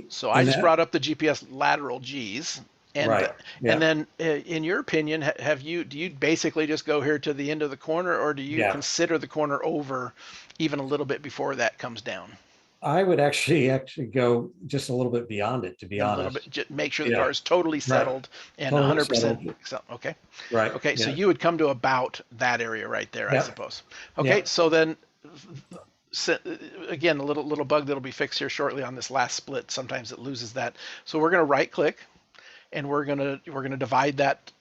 So I just brought up the GPS lateral G's. And then, in your opinion, do you basically just go here to the end of the corner, or do you consider the corner over even a little bit before that comes down? I would actually go just a little bit beyond it, to be honest. Just make sure the car is totally settled and 100%. Okay. Right. Okay. So you would come to about that area right there, I suppose. Okay. So then, again, a little bug that'll be fixed here shortly on this last split. Sometimes it loses that. So we're going to right click, and we're going to divide that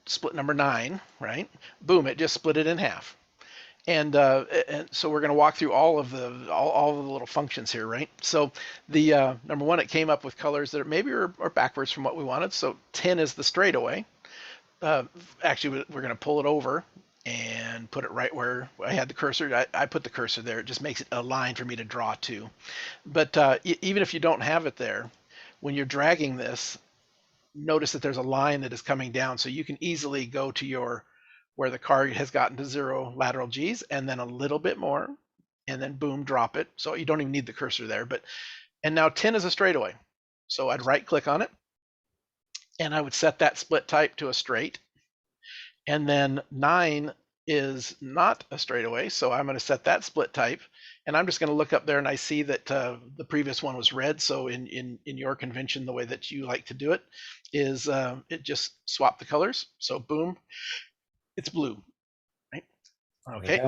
split number 9. Right. Boom! It just split it in half. And so we're going to walk through all of the little functions here, right? So the number 1, it came up with colors that maybe are backwards from what we wanted. So 10 is the straightaway. Actually, we're going to pull it over and put it right where I had the cursor. I put the cursor there. It just makes it a line for me to draw to. But even if you don't have it there, when you're dragging this, notice that there's a line that is coming down, so you can easily go to your where the car has gotten to 0 lateral G's, and then a little bit more, and then boom, drop it. So you don't even need the cursor there. But and now 10 is a straightaway. So I'd right click on it, and I would set that split type to a straight. And then 9 is not a straightaway, so I'm going to set that split type. And I'm just going to look up there, and I see that the previous one was red. So in your convention, the way that you like to do it is it just swap the colors. So boom, it's blue. Right? Okay.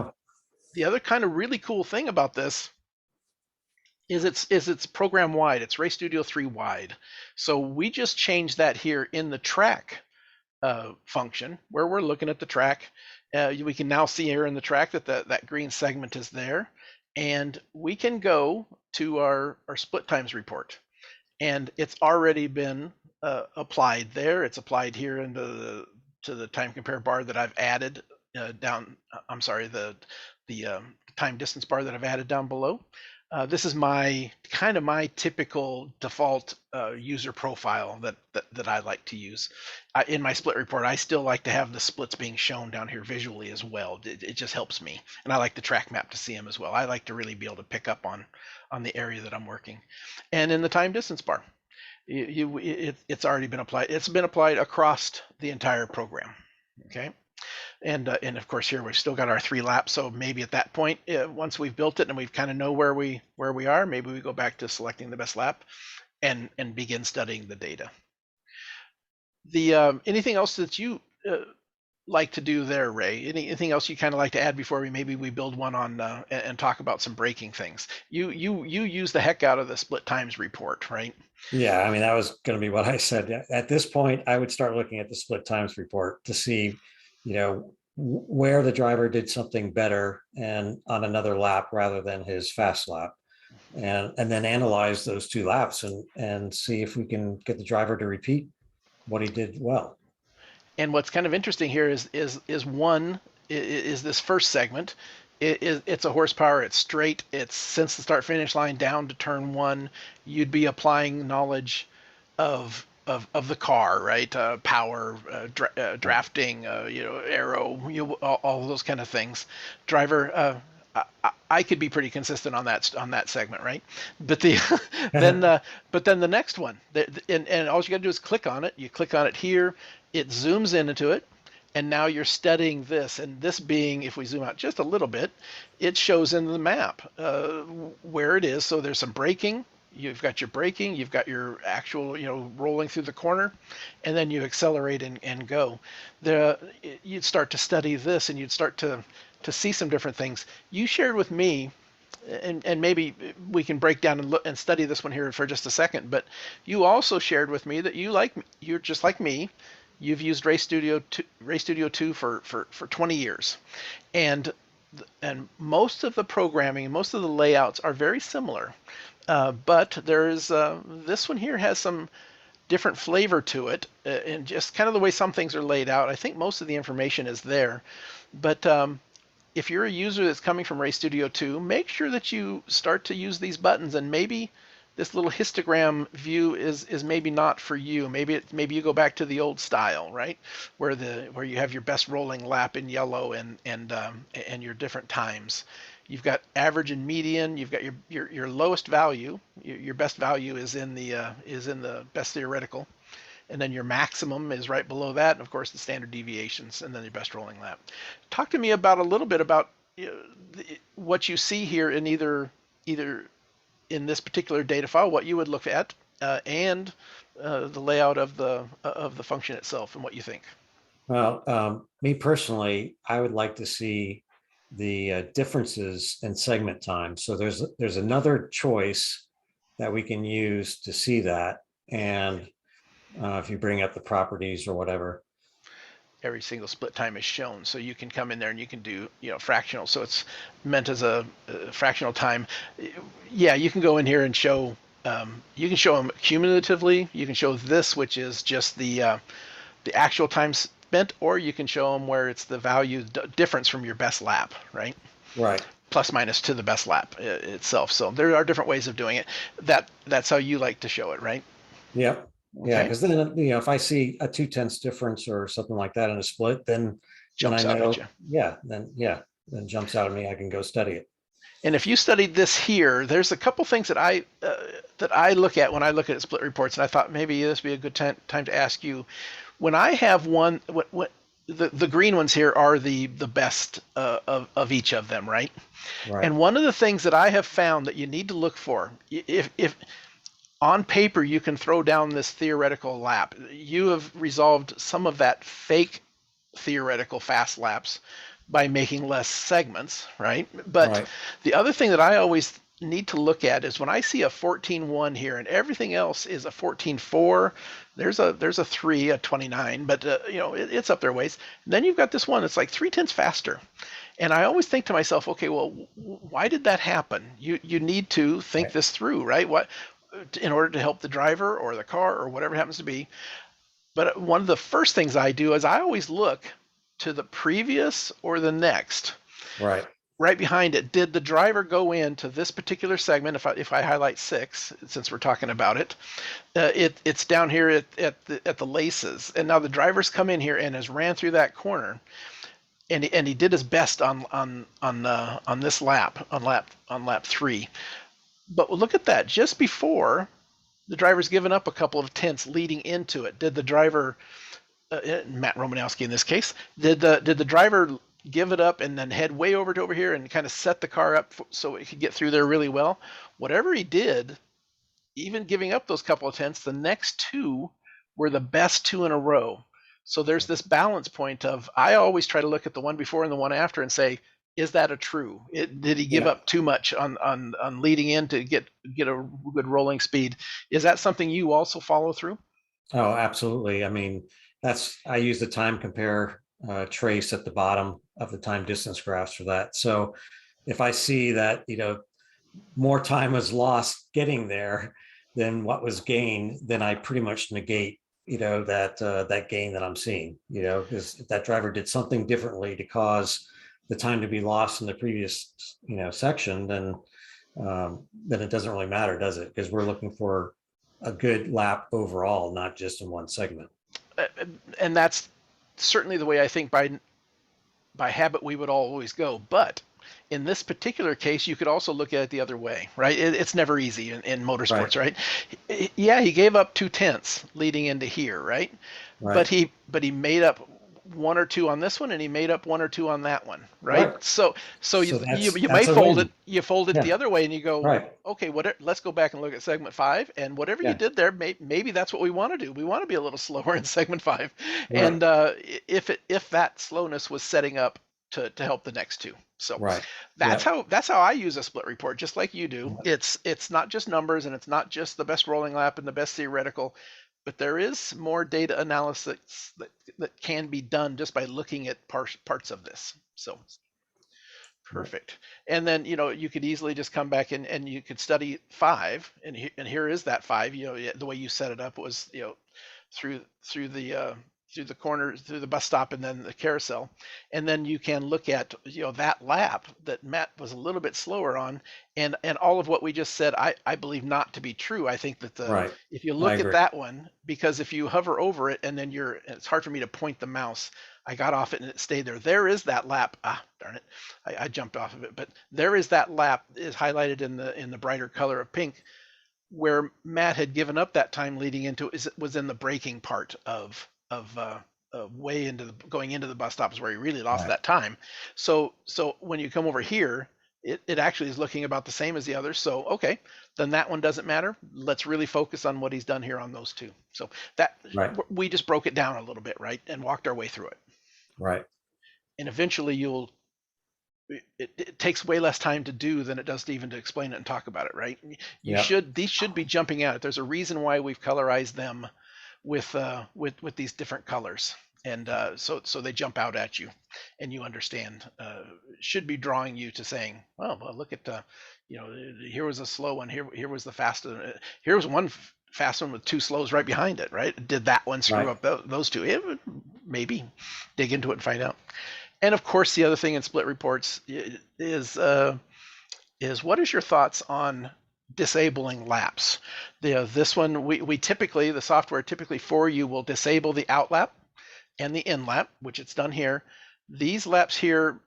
The other kind of really cool thing about this is it's program wide. It's Ray Studio 3 wide. So we just changed that here in the track function where we're looking at the track. We can now see here in the track that that green segment is there, and we can go to our split times report, and it's already been applied there. It's applied here into the time compare bar that I've added down. I'm sorry, the time distance bar that I've added down below. This is my typical default user profile that I like to use. In my split report, I still like to have the splits being shown down here visually as well. It just helps me, and I like the track map to see them as well. I like to really be able to pick up on the area that I'm working. And in the time distance bar, it's already been applied. It's been applied across the entire program. Okay. And of course here we've still got our 3 laps. So maybe at that point, once we've built it and we kind of know where we are, maybe we go back to selecting the best lap and begin studying the data. The anything else that you like to do there, Ray? Anything else you kind of like to add before we build one on and talk about some breaking things? You use the heck out of the split times report, right? Yeah, I mean, that was going to be what I said. At this point, I would start looking at the split times report to see, where the driver did something better and on another lap rather than his fast lap, and then analyze those 2 laps and see if we can get the driver to repeat what he did well. And what's kind of interesting here is this first segment. It's a horsepower. It's straight. It's since the start finish line down to turn 1. You'd be applying knowledge of the car, right? Power, drafting, aero, all of those kind of things. Driver. I could be pretty consistent on that segment, right? But then the next one, and all you got to do is click on it. You click on it here, it zooms into it, and now you're studying this. And this being, if we zoom out just a little bit, it shows in the map where it is. So there's some braking. You've got your braking, you've got your actual, rolling through the corner, and then you accelerate and go. You'd start to study this, and you'd start to see some different things. You shared with me, and maybe we can break down and look and study this one here for just a second, but you also shared with me that you're just like me. You've used Ray Studio 2 for 20 years. And most of the programming and most of the layouts are very similar. But there's this one here has some different flavor to it, and just kind of the way some things are laid out. I think most of the information is there, but if you're a user that's coming from Ray Studio 2, make sure that you start to use these buttons, and maybe this little histogram view is maybe not for you. Maybe you go back to the old style, right, where you have your best rolling lap in yellow and your different times. You've got average and median. You've got your lowest value. Your best value is in the best theoretical, and then your maximum is right below that, and of course the standard deviations, and then your best rolling lap. Talk to me about a little bit about what you see here in either in this particular data file, what you would look at, and the layout of the function itself, and what you think. Well, me personally, I would like to see the differences in segment time. So there's another choice that we can use to see that, and if you bring up the properties or whatever, every single split time is shown, so you can come in there and you can do fractional. So it's meant as a fractional time. Yeah, you can go in here and show. You can show them cumulatively. You can show this, which is just the actual times bent, or you can show them where it's the value difference from your best lap, right? Right. Plus minus to the best lap itself. So there are different ways of doing it. That's how you like to show it, right? Yep. Yeah. Okay. Because then, if I see a 2/10 difference or something like that in a split, then I Jumps out at know, you. then jumps out at me. I can go study it. And if you studied this here, there's a couple things that I look at when I look at split reports, and I thought maybe this would be a good time to ask you. When I have one, what the green ones here are the best of each of them, right? Right. And one of the things that I have found that you need to look for, if on paper you can throw down this theoretical lap, you have resolved some of that fake theoretical fast laps by making less segments, right? But Right. the other thing that I always need to look at is when I see a 14.1 here and everything else is a 14.4, there's a 3, a 29, but it's up there ways. And then you've got this one that's like 3/10 faster. And I always think to myself, okay, well, why did that happen? You need to think Right. this through, right? What in order to help the driver or the car or whatever it happens to be. But one of the first things I do is I always look to the previous or the next. Right. Right behind it, did the driver go into this particular segment? If I highlight 6, since we're talking about it, it's down here at the laces, and now the driver's come in here and has ran through that corner, and he did his best on this lap, on lap 3. But look at that, just before the driver's given up a couple of tenths leading into it. Did the driver, Matt Romanowski in this case, did the driver give it up and then head way over to over here and kind of set the car up so it could get through there really well? Whatever he did, even giving up those couple of tenths, the next 2 were the best 2 in a row. So there's this balance point of, I always try to look at the one before and the one after and say, is that a true? Did he give Yeah. up too much on leading in to get a good rolling speed? Is that something you also follow through? Oh, absolutely. I mean, I use the time compare trace at the bottom of the time distance graphs for that. So if I see that, more time was lost getting there than what was gained, then I pretty much negate, that gain that I'm seeing, because if that driver did something differently to cause the time to be lost in the previous, section, then it doesn't really matter, does it? Because we're looking for a good lap overall, not just in one segment. And that's certainly the way I think by habit we would always go. But in this particular case, you could also look at it the other way, right? It's never easy in Right. motorsports, right? Yeah, he gave up 2/10 leading into here, right? Right. But he made up 1 or 2 on this one, and he made up 1 or 2 on that one, right? Right. So So you that's might a fold it, win. the Yeah. other way, and you go, Right. okay, let's go back and look at segment 5, and whatever you Yeah. did there, maybe that's what we want to do. We want to be a little slower in segment 5, Right. and if that slowness was setting up to help the next 2. So Right. that's Yeah. how I use a split report, just like you do. It's not just numbers, and it's not just the best rolling lap and the best theoretical, but there is more data analysis that can be done just by looking at parts of this. So Right. perfect. And then you could easily just come back and you could study 5, and here is that 5. The way you set it up was through through the uh, through the corner, through the bus stop, and then the carousel, and then you can look at that lap that Matt was a little bit slower on, and all of what we just said, I believe not to be true. I think that Right. if you I look at agree. that one, because if you hover over it and then and it's hard for me to point the mouse. I got off it and it stayed there. There is that lap. Ah, darn it! I jumped off of it, but there is that lap is highlighted in the brighter color of pink, where Matt had given up that time leading into was in the braking part of way into going into the bus stops where he really lost Right. that time. So when you come over here, it actually is looking about the same as the others. So okay, then that one doesn't matter. Let's really focus on what he's done here on those 2. So that Right. we just broke it down a little bit, right, and walked our way through it. Right. And eventually it takes way less time to do than it does to even to explain it and talk about it, right? Yeah. These should be jumping out. There's a reason why we've colorized them with these different colors, and so they jump out at you, and you understand. Should be drawing you to saying, well, look at here was a slow one, here was the fast one, here was one fast one with 2 slows right behind it, right? Did that one screw Right. up those 2? maybe dig into it and find out. And of course, the other thing in split reports is what is your thoughts on disabling laps? This one, we typically, the software typically for you will disable the out lap and the in lap, which it's done here. These laps here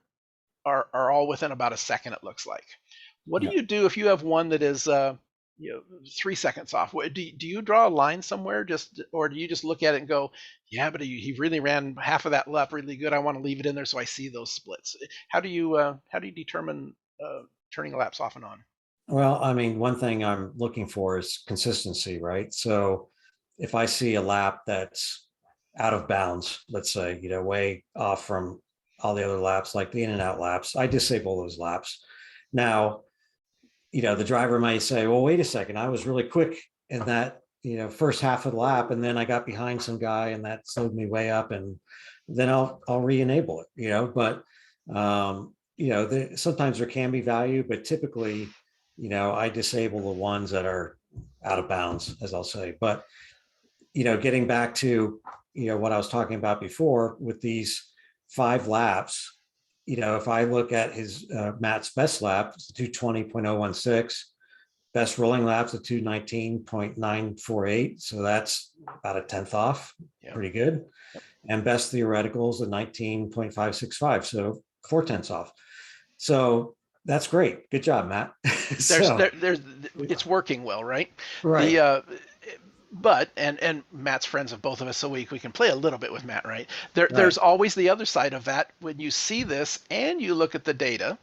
are all within about a second, it looks like. What do Yeah. you do if you have one that is 3 seconds off? Do you draw a line somewhere, or do you just look at it and go, yeah, but he really ran half of that lap really good. I want to leave it in there so I see those splits. How do you determine turning laps off and on? Well, I mean, one thing I'm looking for is consistency, right? So if I see a lap that's out of bounds, let's say, way off from all the other laps, like the in and out laps, I disable those laps. Now, the driver might say, well, wait a second, I was really quick in that, first half of the lap, and then I got behind some guy and that slowed me way up, and then I'll re-enable it, but sometimes there can be value, but typically, I disable the ones that are out of bounds, as I'll say. But, getting back to, what I was talking about before with these 5 laps, if I look at his Matt's best lap, it's 220.016, best rolling laps at 219.948. So that's about a tenth off, Yeah. pretty good. Yep. And best theoreticals at 19.565. So 4/10 off. So that's great. Good job, Matt. It's working well, right? Right. And Matt's friends of both of us, so we can play a little bit with Matt, right? There's Right. always the other side of that when you see this and you look at the data.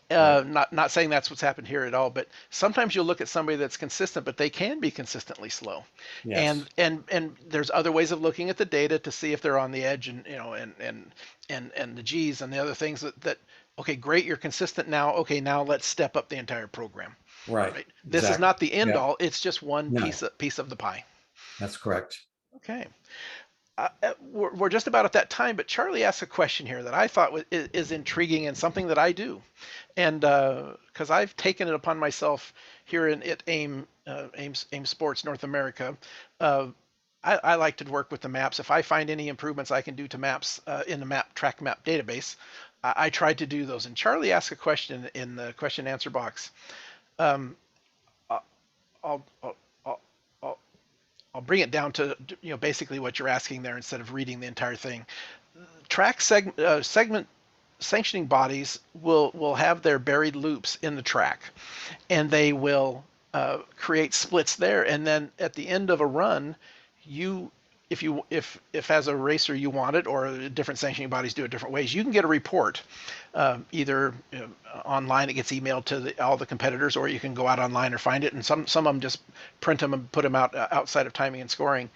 Right. Not saying that's what's happened here at all, but sometimes you'll look at somebody that's consistent, but they can be consistently slow. Yes. And there's other ways of looking at the data to see if they're on the edge, and and the G's and the other things that okay, great, you're consistent now. Okay, now let's step up the entire program. Right. Right. This is Exactly. not the end Yeah. all. It's just one No, piece of the pie. that's correct. Okay. We're just about at that time, but Charlie asked a question here that I thought is intriguing and something that I do, and because I've taken it upon myself here at AIM Sports North America. Uh, I like to work with the maps. If I find any improvements I can do to maps in the track map database, I try to do those. And Charlie asked a question in the question and answer box. Um, I'll, I'll, I'll, I'll I'll bring it down to basically what you're asking there instead of reading the entire thing. Track segment sanctioning bodies will have their buried loops in the track, and they will create splits there. And then at the end of a run, you if as a racer you want it, or different sanctioning bodies do it different ways, you can get a report either online. It gets emailed to all the competitors, or you can go out online or find it, and some of them just print them and put them out outside of timing and scoring,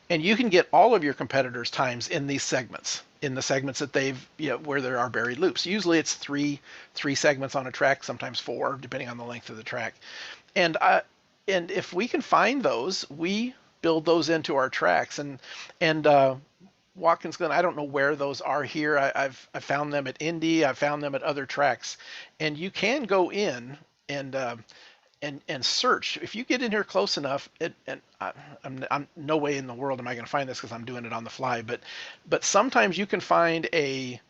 and you can get all of your competitors' times in these segments, in the segments that they've where there are buried loops. Usually it's three segments on a track, sometimes 4 depending on the length of the track. And if we can find those, we build those into our tracks. And Watkins Glen, I don't know where those are here. I've found them at Indy. I've found them at other tracks, and you can go in and search. If you get in here close enough, I'm no way in the world am I going to find this because I'm doing it on the fly. But sometimes you can find a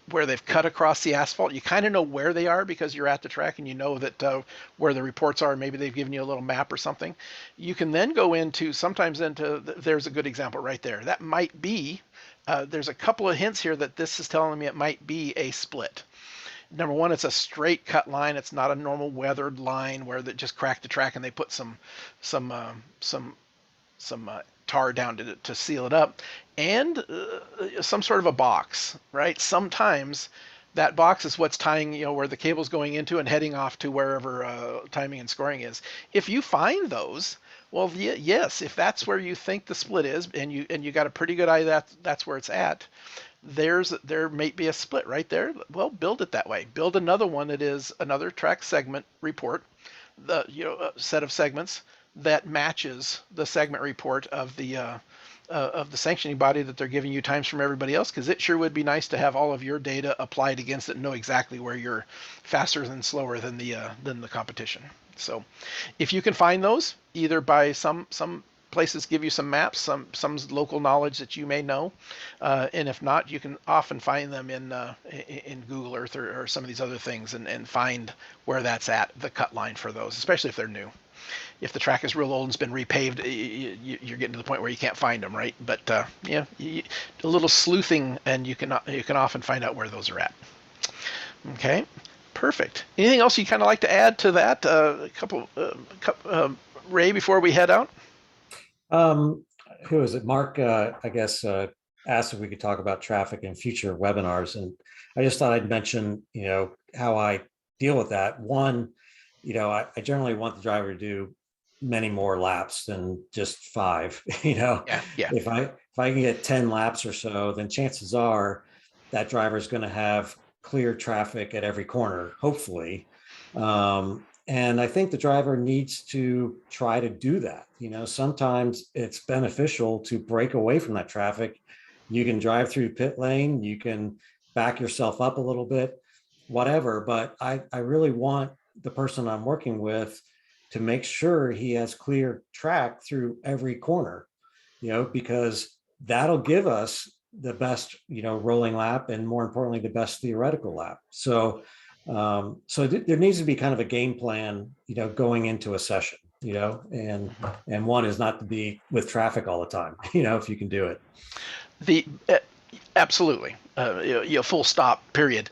where they've cut across the asphalt. You kind of know where they are because you're at the track and you know that where the reports are. Maybe they've given you a little map or something. You can then go sometimes into, there's a good example right there. That might be, there's a couple of hints here that this is telling me it might be a split. Number one, it's a straight cut line. It's not a normal weathered line where they just cracked the track and they put some tar down to seal it up, and some sort of a box, right? Sometimes that box is what's tying, where the cable's going into and heading off to wherever timing and scoring is. If you find those, well, yes, if that's where you think the split is, and you got a pretty good eye that's where it's at, there may be a split right there. Well, build it that way. Build another one that is another track segment report, the set of segments that matches the segment report of the sanctioning body that they're giving you times from everybody else, because it sure would be nice to have all of your data applied against it and know exactly where you're faster than slower than the competition. So if you can find those either by some places give you some maps, some local knowledge that you may know, and if not, you can often find them in Google Earth or some of these other things, and find where that's at, the cut line for those, especially if they're new. If the track is real old and's been repaved, you're getting to the point where you can't find them, right? But yeah, a little sleuthing, and you can often find out where those are at. Okay, perfect. Anything else you kind of like to add to that? Ray, before we head out. Who is it? Mark, I guess, asked if we could talk about traffic in future webinars. And I just thought I'd mention, how I deal with that. One, I generally want the driver to do many more laps than just 5. Yeah. If I can get 10 laps or so, then chances are that driver is going to have clear traffic at every corner, hopefully. And I think the driver needs to try to do that. Sometimes it's beneficial to break away from that traffic. You can drive through pit lane, you can back yourself up a little bit, whatever. But I really want the person I'm working with to make sure he has clear track through every corner, because that'll give us the best, rolling lap, and more importantly, the best theoretical lap. So there needs to be kind of a game plan, going into a session, and one is not to be with traffic all the time, if you can do it. Absolutely, full stop, period.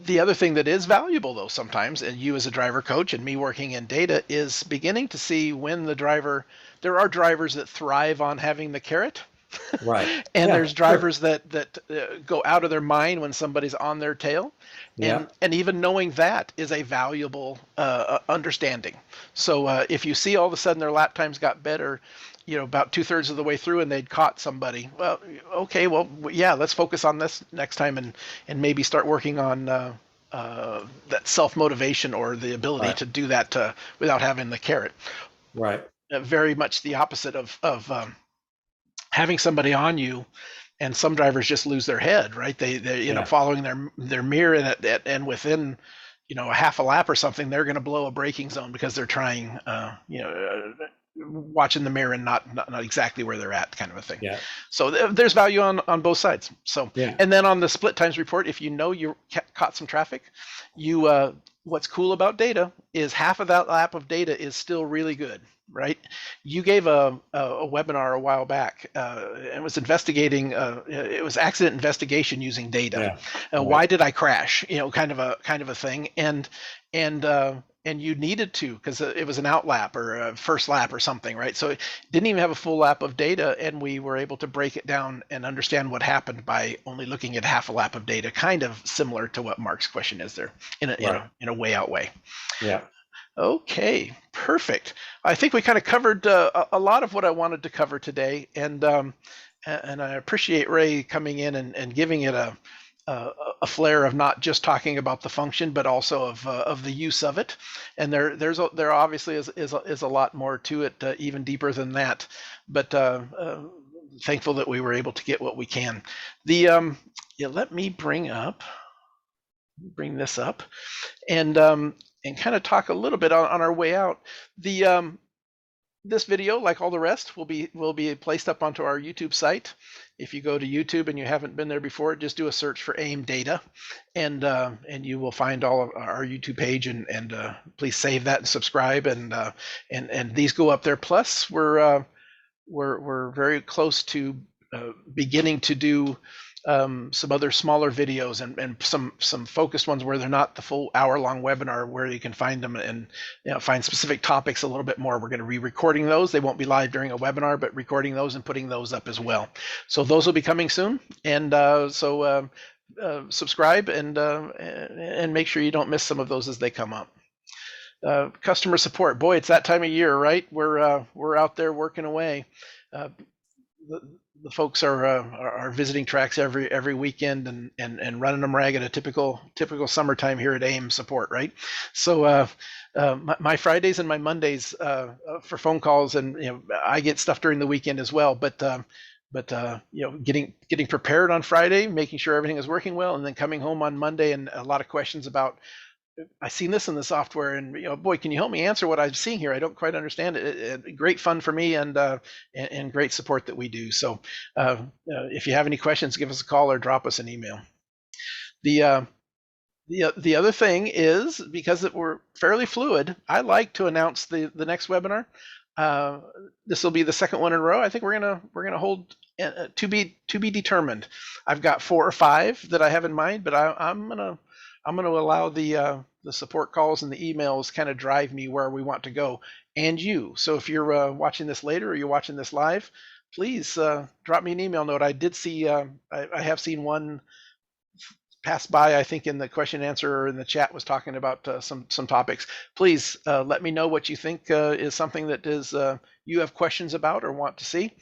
The other thing that is valuable, though, sometimes, and you as a driver coach and me working in data, is beginning to see when there are drivers that thrive on having the carrot. Right. And there's drivers that go out of their mind when somebody's on their tail. Yeah. And even knowing that is a valuable understanding. So if you see all of a sudden their lap times got better, about 2/3 of the way through, and they'd caught somebody, well, okay, well, yeah, let's focus on this next time, and maybe start working on that self-motivation, or the ability to do that without having the carrot. Right. Very much the opposite of having somebody on you, and some drivers just lose their head, right? They following their mirror, and within a half a lap or something, they're going to blow a braking zone because they're trying watching the mirror and not exactly where they're at, kind of a thing. Yeah. So there's value on both sides. So yeah. And then on the split times report, if you caught some traffic, what's cool about data is half of that lap of data is still really good, right? You gave a webinar a while back, and was investigating. It was accident investigation using data. Yeah. Why did I crash? Kind of a thing, and you needed to, because it was an out lap or a first lap or something, right? So it didn't even have a full lap of data, and we were able to break it down and understand what happened by only looking at half a lap of data, kind of similar to what Mark's question is there, in a way out way. Yeah. Okay, perfect. I think we kind of covered a lot of what I wanted to cover today, and I appreciate Ray coming in and giving it a flair of not just talking about the function, but also of the use of it. And there obviously is a lot more to it, even deeper than that. But thankful that we were able to get what we can. Let me bring this up, and kind of talk a little bit on our way out. This video, like all the rest, will be placed up onto our YouTube site. If you go to YouTube and you haven't been there before, just do a search for AIM data, and you will find all of our YouTube page. And please save that and subscribe. And these go up there. Plus, we're very close to beginning to do some other smaller videos, and some focused ones where they're not the full hour-long webinar, where you can find them and find specific topics a little bit more. We're going to be recording those. They won't be live during a webinar, but recording those and putting those up as well. So those will be coming soon. And subscribe and make sure you don't miss some of those as they come up. Customer support, boy, it's that time of year, right? We're out there working away. The folks are visiting tracks every weekend and running them ragged, a typical summertime here at AIM support, right? So my Fridays and my Mondays for phone calls, and I get stuff during the weekend as well, but getting prepared on Friday, making sure everything is working well, and then coming home on Monday, and a lot of questions about I seen this in the software, and boy, can you help me answer what I'm seeing here? I don't quite understand it. Great fun for me, and great support that we do. So, if you have any questions, give us a call or drop us an email. The other thing is, because we're fairly fluid, I like to announce the next webinar. This will be the second one in a row. I think we're gonna hold to be determined. I've got 4 or 5 that I have in mind, but I'm gonna allow the support calls and the emails kind of drive me where we want to go, and you. So if you're watching this later or you're watching this live, please drop me an email note. I did see I have seen one pass by, I think in the question and answer or in the chat, was talking about some topics. Please let me know what you think is something that is you have questions about or want to see.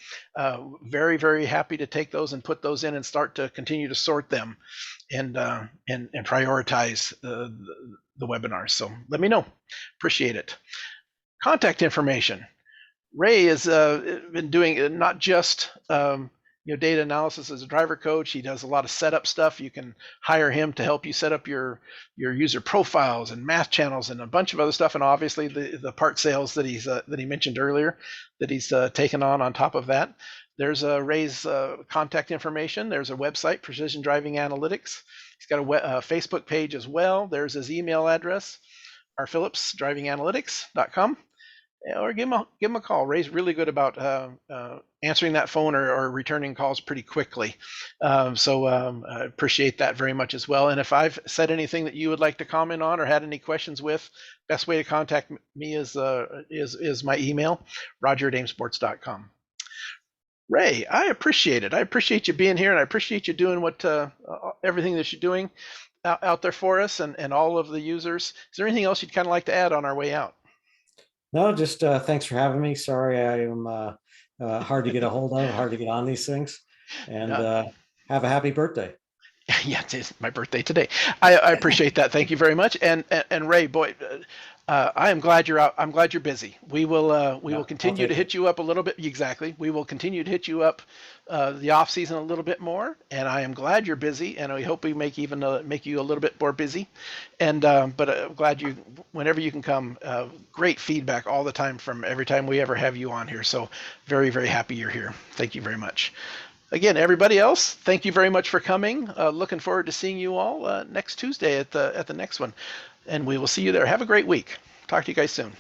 Very, very happy to take those and put those in and start to continue to sort them and prioritize the webinars. So let me know. Appreciate it. Contact information. Ray has been doing not just data analysis as a driver coach. He does a lot of setup stuff. You can hire him to help you set up your user profiles and math channels and a bunch of other stuff. And obviously the part sales that he mentioned earlier that he's taken on top of that. There's Ray's contact information. There's a website, Precision Driving Analytics. He's got a Facebook page as well. There's his email address, our Phillips drivinganalytics.com. Or give him a call. Ray's really good about answering that phone or returning calls pretty quickly. So I appreciate that very much as well. And if I've said anything that you would like to comment on or had any questions with, best way to contact me is my email, roger@aimsports.com. Ray, I appreciate it. I appreciate you being here, and I appreciate you doing everything that you're doing out there for us and all of the users. Is there anything else you'd kind of like to add on our way out? No, just thanks for having me. Sorry, I am hard to get a hold of, hard to get on these things. And have a happy birthday. Yeah, it's my birthday today. I appreciate that. Thank you very much. And Ray, boy, I am glad you're out. I'm glad you're busy. We will continue to hit you up a little bit. Exactly. We will continue to hit you up the off season a little bit more. And I am glad you're busy. And we hope we make you a little bit more busy. And but I'm glad whenever you can come. Great feedback all the time from every time we ever have you on here. So very, very happy you're here. Thank you very much. Again, everybody else, thank you very much for coming. Looking forward to seeing you all next Tuesday at the next one. And we will see you there. Have a great week. Talk to you guys soon.